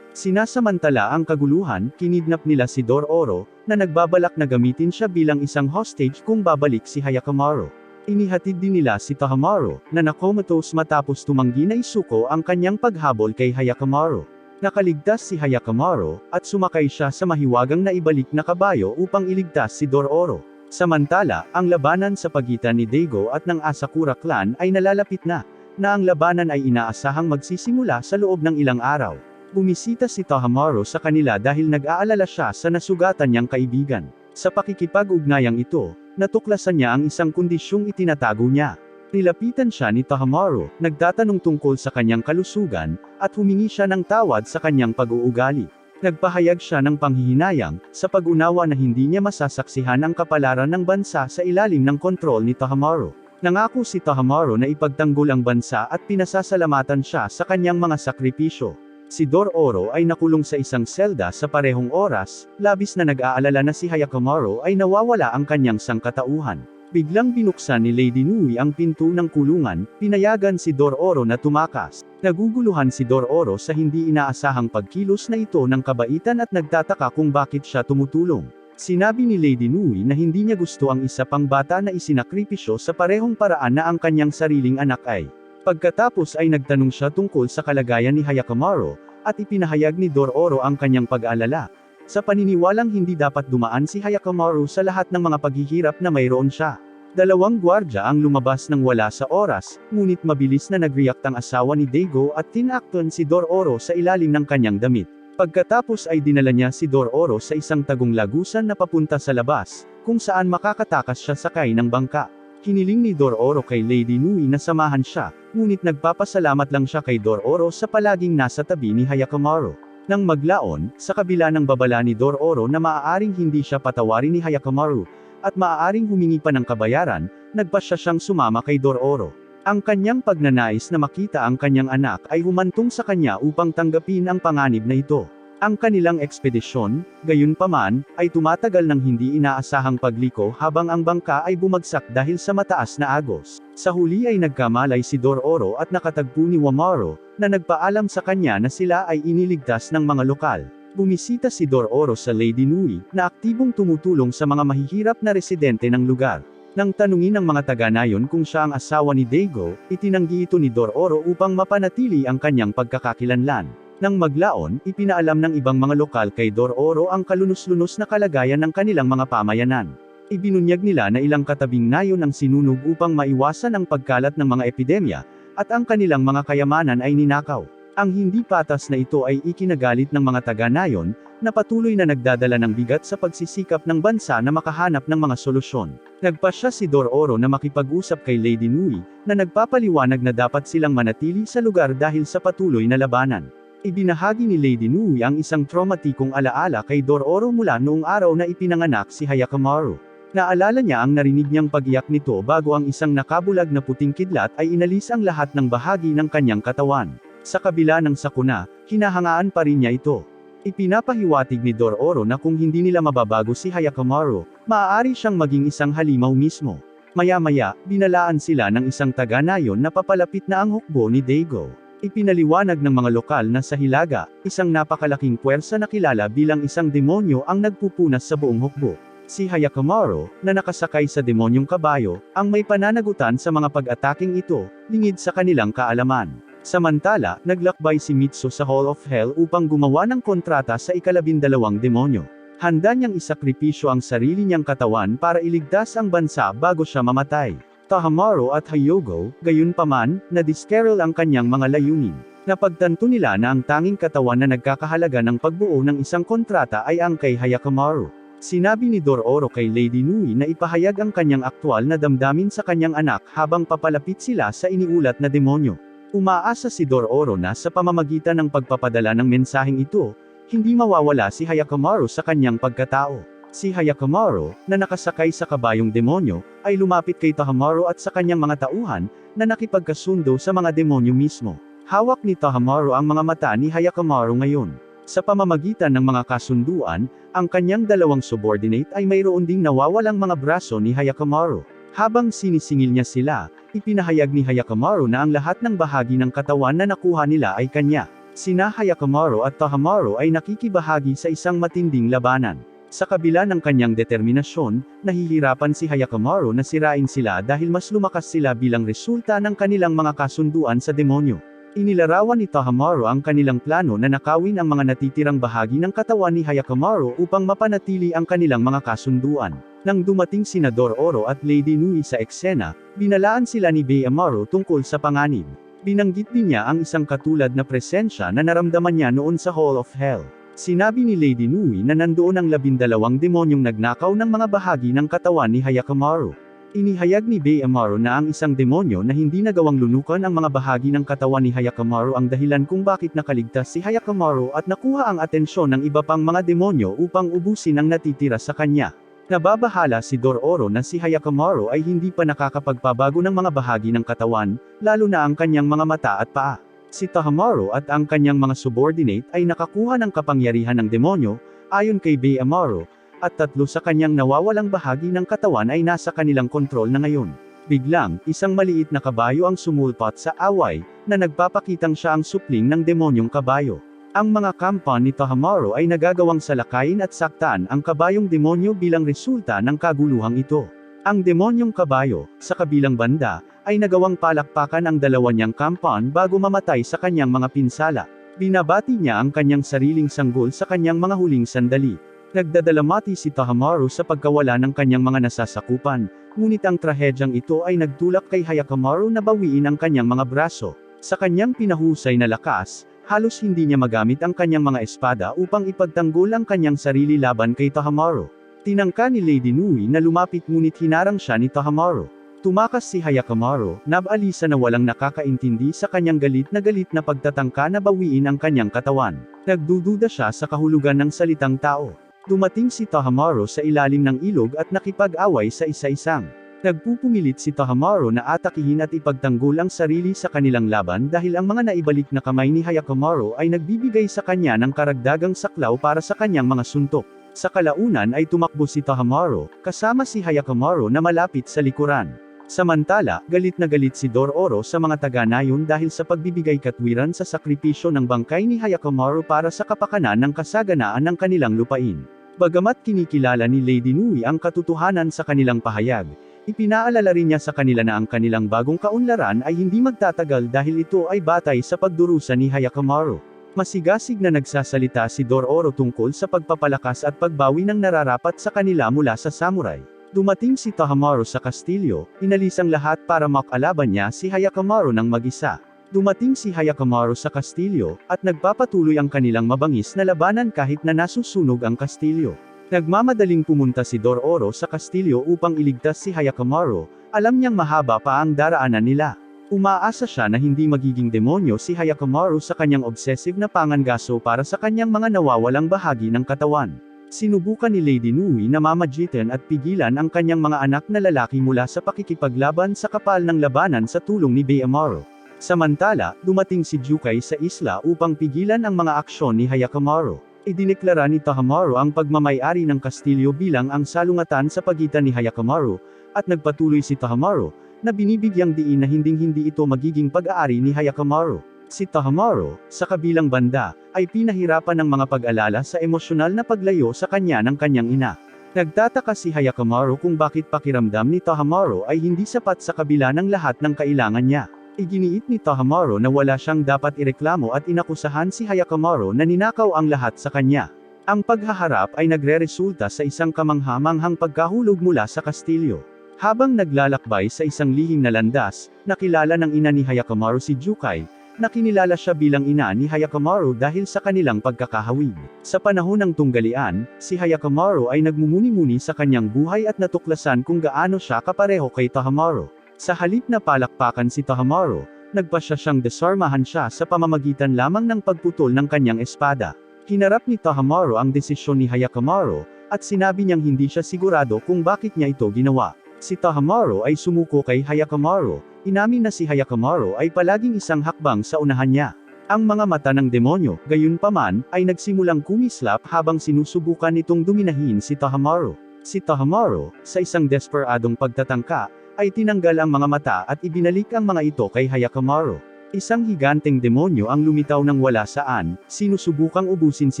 Sinasamantala ang kaguluhan, kinidnap nila si Dororo, na nagbabalak na gamitin siya bilang isang hostage kung babalik si Hyakkimaru. Inihatid din nila si Tohamaru, na nakomatose matapos tumanggi na isuko ang kanyang paghabol kay Hyakkimaru. Nakaligtas si Hyakkimaru, at sumakay siya sa mahiwagang na ibalik na kabayo upang iligtas si Dororo. Samantala, ang labanan sa pagitan ni Daigo at ng Asakura clan ay nalalapit na ang labanan ay inaasahang magsisimula sa loob ng ilang araw. Bumisita si Tohamaru sa kanila dahil nag-aalala siya sa nasugatan niyang kaibigan. Sa pakikipag-ugnayang ito, natuklasan niya ang isang kondisyong itinatago niya. Nilapitan siya ni Tahamaro, nagtatanong tungkol sa kanyang kalusugan, at humingi siya ng tawad sa kanyang pag-uugali. Nagpahayag siya ng panghihinayang, sa pag-unawa na hindi niya masasaksihan ang kapalaran ng bansa sa ilalim ng kontrol ni Tahamaro. Nangako si Tahamaro na ipagtanggol ang bansa at pinasasalamatan siya sa kanyang mga sakripisyo. Si Dororo ay nakulong sa isang selda sa parehong oras, labis na nag-aalala na si Hyakkimaru ay nawawala ang kanyang sangkatauhan. Biglang binuksan ni Lady Nui ang pinto ng kulungan, pinayagan si Dororo na tumakas. Naguguluhan si Dororo sa hindi inaasahang pagkilos na ito ng kabaitan at nagtataka kung bakit siya tumutulong. Sinabi ni Lady Nui na hindi niya gusto ang isa pang bata na isinakripisyo sa parehong paraan na ang kanyang sariling anak ay. Pagkatapos ay nagtanong siya tungkol sa kalagayan ni Hyakkimaru, at ipinahayag ni Dororo ang kanyang pag-alala. Sa paniniwalang hindi dapat dumaan si Hyakkimaru sa lahat ng mga paghihirap na mayroon siya. Dalawang gwardya ang lumabas ng wala sa oras, ngunit mabilis na nag-react ang asawa ni Daigo at tinakton si Dororo sa ilalim ng kanyang damit. Pagkatapos ay dinala niya si Dororo sa isang tagong lagusan na papunta sa labas, kung saan makakatakas siya sakay ng bangka. Hiniling ni Dororo kay Lady Nui na samahan siya, ngunit nagpapasalamat lang siya kay Dororo sa palaging nasa tabi ni Hyakkimaru. Nang maglaon, sa kabila ng babala ni Dororo na maaaring hindi siya patawarin ni Hyakkimaru, at maaaring humingi pa ng kabayaran, nagpasya siyang sumama kay Dororo. Ang kanyang pagnanais na makita ang kanyang anak ay humantong sa kanya upang tanggapin ang panganib na ito. Ang kanilang ekspedisyon, gayunpaman, ay tumatagal ng hindi inaasahang pagliko habang ang bangka ay bumagsak dahil sa mataas na agos. Sa huli ay nagkamalay si Dororo at nakatagpo ni Wamaro, na nagpaalam sa kanya na sila ay iniligtas ng mga lokal. Bumisita si Dororo sa Lady Nui, na aktibong tumutulong sa mga mahihirap na residente ng lugar. Nang tanungin ng mga taga-nayon kung siya ang asawa ni Daigo, itinanggi ito ni Dororo upang mapanatili ang kanyang pagkakakilanlan. Nang maglaon, ipinaalam ng ibang mga lokal kay Dororo ang kalunos-lunos na kalagayan ng kanilang mga pamayanan. Ibinunyag nila na ilang katabing nayon ang sinunog upang maiwasan ang pagkalat ng mga epidemya, at ang kanilang mga kayamanan ay ninakaw. Ang hindi patas na ito ay ikinagalit ng mga taga-nayon, na patuloy na nagdadala ng bigat sa pagsisikap ng bansa na makahanap ng mga solusyon. Nagpasya si Dororo na makipag-usap kay Lady Nui, na nagpapaliwanag na dapat silang manatili sa lugar dahil sa patuloy na labanan. Ibinahagi ni Lady Nui ang isang traumatikong alaala kay Dororo mula noong araw na ipinanganak si Hyakkimaru. Naalala niya ang narinig niyang pag-iyak nito bago ang isang nakabulag na puting kidlat ay inalis ang lahat ng bahagi ng kanyang katawan. Sa kabila ng sakuna, hinahangaan pa rin niya ito. Ipinapahiwatig ni Dororo na kung hindi nila mababago si Hyakkimaru, maaari siyang maging isang halimaw mismo. Maya-maya, binalaan sila ng isang taga-nayon na papalapit na ang hukbo ni Daigo. Ipinaliwanag ng mga lokal na sa Hilaga, isang napakalaking puwersa na kilala bilang isang demonyo ang nagpupunas sa buong hukbo. Si Hyakkimaru, na nakasakay sa demonyong kabayo, ang may pananagutan sa mga pag-ataking ito, lingid sa kanilang kaalaman. Samantala, naglakbay si Mitsu sa Hall of Hell upang gumawa ng kontrata sa ika-12 demonyo. Handa niyang isakripisyo ang sarili niyang katawan para iligtas ang bansa bago siya mamatay. Tahamaro at Hyogo, gayunpaman, na-discarol ang kanyang mga layunin. Napagtanto nila na ang tanging katawan na nagkakahalaga ng pagbuo ng isang kontrata ay ang kay Hyakkimaru. Sinabi ni Dororo kay Lady Nui na ipahayag ang kanyang aktwal na damdamin sa kanyang anak habang papalapit sila sa iniulat na demonyo. Umaasa si Dororo na sa pamamagitan ng pagpapadala ng mensaheng ito, hindi mawawala si Hyakkimaru sa kanyang pagkatao. Si Hyakkimaru, na nakasakay sa kabayong demonyo, ay lumapit kay Tahamaro at sa kanyang mga tauhan, na nakipagkasundo sa mga demonyo mismo. Hawak ni Tahamaro ang mga mata ni Hyakkimaru ngayon. Sa pamamagitan ng mga kasunduan, ang kanyang dalawang subordinate ay mayroon ding nawawalang mga braso ni Hyakkimaru. Habang sinisingil niya sila, ipinahayag ni Hyakkimaru na ang lahat ng bahagi ng katawan na nakuha nila ay kanya. Sina Hyakkimaru at Tahamaro ay nakikibahagi sa isang matinding labanan. Sa kabila ng kanyang determinasyon, nahihirapan si Hyakkimaru na sirain sila dahil mas lumakas sila bilang resulta ng kanilang mga kasunduan sa demonyo. Inilarawan ni Tahamaro ang kanilang plano na nakawin ang mga natitirang bahagi ng katawan ni Hyakkimaru upang mapanatili ang kanilang mga kasunduan. Nang dumating sina Dororo at Lady Nui sa eksena, binalaan sila ni Beiamaru tungkol sa panganib. Binanggit din niya ang isang katulad na presensya na naramdaman niya noon sa Hall of Hell. Sinabi ni Lady Nui na nandoon ang 12 demonyong nagnakaw ng mga bahagi ng katawan ni Hyakkimaru. Inihayag ni Beyamaru na ang isang demonyo na hindi nagawang lunukan ang mga bahagi ng katawan ni Hyakkimaru ang dahilan kung bakit nakaligtas si Hyakkimaru at nakuha ang atensyon ng iba pang mga demonyo upang ubusin ang natitira sa kanya. Nababahala si Dororo na si Hyakkimaru ay hindi pa nakakapagpabago ng mga bahagi ng katawan, lalo na ang kanyang mga mata at paa. Si Tahamaru at ang kanyang mga subordinate ay nakakuha ng kapangyarihan ng demonyo, ayon kay Beyamaru, at 3 sa kanyang nawawalang bahagi ng katawan ay nasa kanilang kontrol na ngayon. Biglang, isang maliit na kabayo ang sumulpot sa away, na nagpapakitang siya ang supling ng demonyong kabayo. Ang mga kampan ni Tahamaru ay nagagawang salakayin at saktan ang kabayong demonyo bilang resulta ng kaguluhang ito. Ang demonyong kabayo, sa kabilang banda, ay nagawang palakpakan ang dalawa niyang kampan bago mamatay sa kanyang mga pinsala. Binabati niya ang kanyang sariling sanggol sa kanyang mga huling sandali. Nagdadalamati si Tahamaru sa pagkawala ng kanyang mga nasasakupan, ngunit ang trahedyang ito ay nagtulak kay Hyakkimaru na bawiin ang kanyang mga braso. Sa kanyang pinahusay na lakas, halos hindi niya magamit ang kanyang mga espada upang ipagtanggol ang kanyang sarili laban kay Tahamaru. Tinangka ni Lady Nui na lumapit ngunit hinarang siya ni Tahamaru. Tumakas si Hyakkimaru, nabalisa na walang nakakaintindi sa kanyang galit na pagtatangka na bawiin ang kanyang katawan. Nagdududa siya sa kahulugan ng salitang tao. Dumating si Tahamaru sa ilalim ng ilog at nakipag-away sa isa-isang. Nagpupumilit si Tahamaru na atakihin at ipagtanggol ang sarili sa kanilang laban dahil ang mga naibalik na kamay ni Hyakkimaru ay nagbibigay sa kanya ng karagdagang saklaw para sa kanyang mga suntok. Sa kalaunan ay tumakbo si Tahamaru, kasama si Hyakkimaru na malapit sa likuran. Samantala, galit na galit si Dororo sa mga taga-nayon dahil sa pagbibigay katwiran sa sakripisyo ng bangkay ni Hyakkimaru para sa kapakanan ng kasaganaan ng kanilang lupain. Bagamat kinikilala ni Lady Nui ang katotohanan sa kanilang pahayag, ipinaalala rin niya sa kanila na ang kanilang bagong kaunlaran ay hindi magtatagal dahil ito ay batay sa pagdurusa ni Hyakkimaru. Masigasig na nagsasalita si Dororo tungkol sa pagpapalakas at pagbawi ng nararapat sa kanila mula sa samurai. Dumating si Tahamaru sa kastilyo, inalis ang lahat para makalaban niya si Hyakkimaru ng mag-isa. Dumating si Hyakkimaru sa kastilyo, at nagpapatuloy ang kanilang mabangis na labanan kahit na nasusunog ang kastilyo. Nagmamadaling pumunta si Dororo sa kastilyo upang iligtas si Hyakkimaru, alam niyang mahaba pa ang daraanan nila. Umaasa siya na hindi magiging demonyo si Hyakkimaru sa kanyang obsessive na pangangaso para sa kanyang mga nawawalang bahagi ng katawan. Sinubukan ni Lady Nui na mamagitan at pigilan ang kanyang mga anak na lalaki mula sa pakikipaglaban sa kapal ng labanan sa tulong ni Beyamaru. Samantala, dumating si Jukai sa isla upang pigilan ang mga aksyon ni Hyakkimaru. Idineklara ni Tahamaru ang pagmamay-ari ng kastilyo bilang ang salungatan sa pagitan ni Hyakkimaru, at nagpatuloy si Tahamaru, na binibigyang diin na hinding-hindi ito magiging pag-aari ni Hyakkimaru. Si Tahamaru, sa kabilang banda, ay pinahirapan ng mga pag-alala sa emosyonal na paglayo sa kanya ng kanyang ina. Nagtataka si Hyakkimaru kung bakit pakiramdam ni Tahamaru ay hindi sapat sa kabila ng lahat ng kailangan niya. Iginiit ni Tahamaru na wala siyang dapat ireklamo at inakusahan si Hyakkimaru na ninakaw ang lahat sa kanya. Ang paghaharap ay nagre-resulta sa isang kamangha-manghang pagkahulog mula sa kastilyo. Habang naglalakbay sa isang lihim na landas, nakilala ng ina ni Hyakkimaru si Jukai, na kinilala siya bilang ina ni Hyakkimaru dahil sa kanilang pagkakahawig. Sa panahon ng tunggalian, si Hyakkimaru ay nagmumuni-muni sa kanyang buhay at natuklasan kung gaano siya kapareho kay Tahamaru. Sa halip na palakpakan si Tahamaru, nagpasya siyang desarmahan siya sa pamamagitan lamang ng pagputol ng kanyang espada. Hinarap ni Tahamaru ang desisyon ni Hyakkimaru, at sinabi niyang hindi siya sigurado kung bakit niya ito ginawa. Si Tahamaru ay sumuko kay Hyakkimaru, inamin na si Hyakkimaru ay palaging isang hakbang sa unahan niya. Ang mga mata ng demonyo, gayunpaman, ay nagsimulang kumislap habang sinusubukan nitong duminahin si Tahamaru. Si Tahamaru, sa isang desperadong pagtatangka, ay tinanggal ang mga mata at ibinalik ang mga ito kay Hyakkimaru. Isang higanteng demonyo ang lumitaw ng wala saan, sinusubukang ubusin si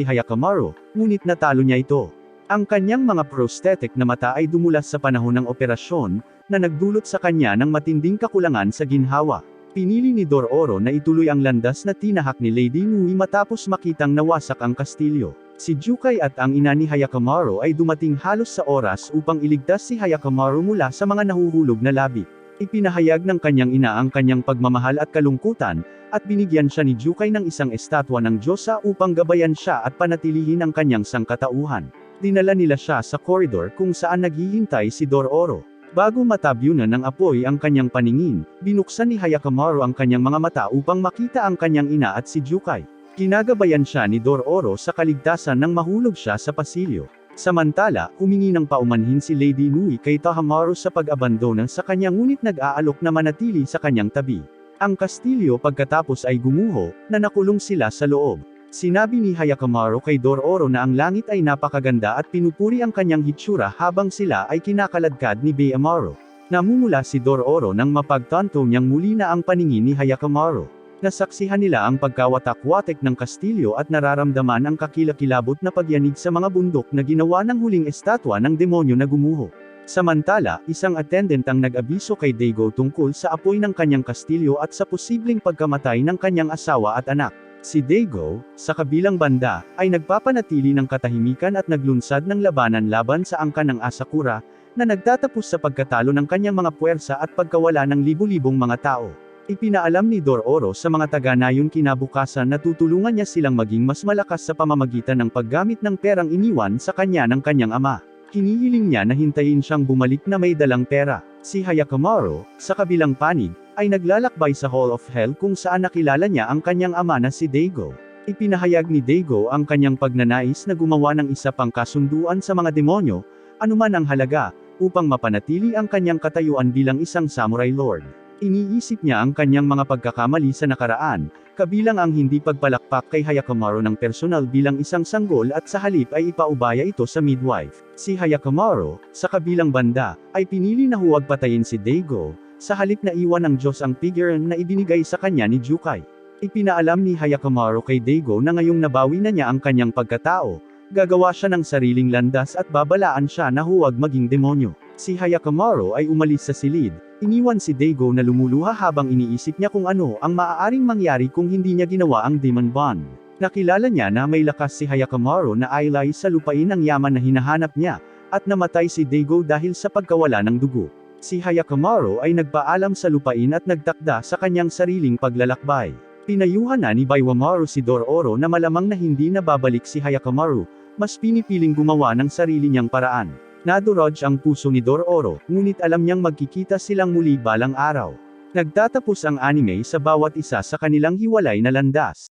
Hyakkimaru, ngunit natalo niya ito. Ang kanyang mga prosthetic na mata ay dumulas sa panahon ng operasyon, na nagdulot sa kanya ng matinding kakulangan sa ginhawa. Pinili ni Dororo na ituloy ang landas na tinahak ni Lady Nui matapos makitang nawasak ang kastilyo. Si Jukai at ang ina ni Hyakkimaru ay dumating halos sa oras upang iligtas si Hyakkimaru mula sa mga nahuhulog na labi. Ipinahayag ng kanyang ina ang kanyang pagmamahal at kalungkutan, at binigyan siya ni Jukai ng isang estatwa ng Diyosa upang gabayan siya at panatilihin ang kanyang sangkatauhan. Dinala nila siya sa koridor kung saan naghihintay si Dororo. Bago matabyunan ng apoy ang kanyang paningin, binuksan ni Hyakkimaru ang kanyang mga mata upang makita ang kanyang ina at si Jukai. Kinagabayan siya ni Dororo sa kaligtasan nang mahulog siya sa pasilyo. Samantala, humingi ng paumanhin si Lady Nui kay Tahamaru sa pag-abandona sa kanya ngunit nag-aalok na manatili sa kanyang tabi. Ang kastilyo pagkatapos ay gumuho, na nakulong sila sa loob. Sinabi ni Hyakkimaru kay Dororo na ang langit ay napakaganda at pinupuri ang kanyang hitsura habang sila ay kinakaladkad ni Beyamaru. Namumula si Dororo nang mapagtanto niyang muli na ang paningin ni Hyakkimaru. Nasaksihan nila ang pagkawatak-watek ng kastilyo at nararamdaman ang kakilakilabot na pagyanig sa mga bundok na ginawa ng huling estatwa ng demonyo na gumuho. Samantala, isang attendant ang nag-abiso kay Daigo tungkol sa apoy ng kanyang kastilyo at sa posibleng pagkamatay ng kanyang asawa at anak. Si Daigo, sa kabilang banda, ay nagpapanatili ng katahimikan at naglunsad ng labanan laban sa angkan ng Asakura, na nagtatapos sa pagkatalo ng kanyang mga puwersa at pagkawala ng libu-libong mga tao. Ipinaalam ni Dororo sa mga taga-nayon kinabukasan na tutulungan niya silang maging mas malakas sa pamamagitan ng paggamit ng perang iniwan sa kanya ng kanyang ama. Hinihiling niya na hintayin siyang bumalik na may dalang pera. Si Hyakkimaru, sa kabilang panig, ay naglalakbay sa Hall of Hell kung saan nakilala niya ang kanyang ama na si Daigo. Ipinahayag ni Daigo ang kanyang pagnanais na gumawa ng isa pang kasunduan sa mga demonyo, anuman ang halaga, upang mapanatili ang kanyang katayuan bilang isang samurai lord. Iniisip niya ang kanyang mga pagkakamali sa nakaraan, kabilang ang hindi pagpalakpak kay Hyakkimaru ng personal bilang isang sanggol at sa halip ay ipaubaya ito sa midwife. Si Hyakkimaru, sa kabilang banda, ay pinili na huwag patayin si Daigo, sa halip na iwan ng Diyos ang figure na ibinigay sa kanya ni Jukai. Ipinaalam ni Hyakkimaru kay Daigo na ngayong nabawi na niya ang kanyang pagkatao, gagawa siya ng sariling landas at babalaan siya na huwag maging demonyo. Si Hyakkimaru ay umalis sa silid. Iniwan si Daigo na lumuluha habang iniisip niya kung ano ang maaaring mangyari kung hindi niya ginawa ang Demon Bond. Nakilala niya na may lakas si Hyakkimaru na ailay sa lupain ang yaman na hinahanap niya, at namatay si Daigo dahil sa pagkawala ng dugo. Si Hyakkimaru ay nagpaalam sa lupain at nagtakda sa kanyang sariling paglalakbay. Pinayuhan na ni Baiwamaru si Dororo na malamang na hindi na babalik si Hyakkimaru, mas pinipiling gumawa ng sarili niyang paraan. Nadurog ang puso ni Dororo, ngunit alam niyang magkikita silang muli balang araw. Nagtatapos ang anime sa bawat isa sa kanilang hiwalay na landas.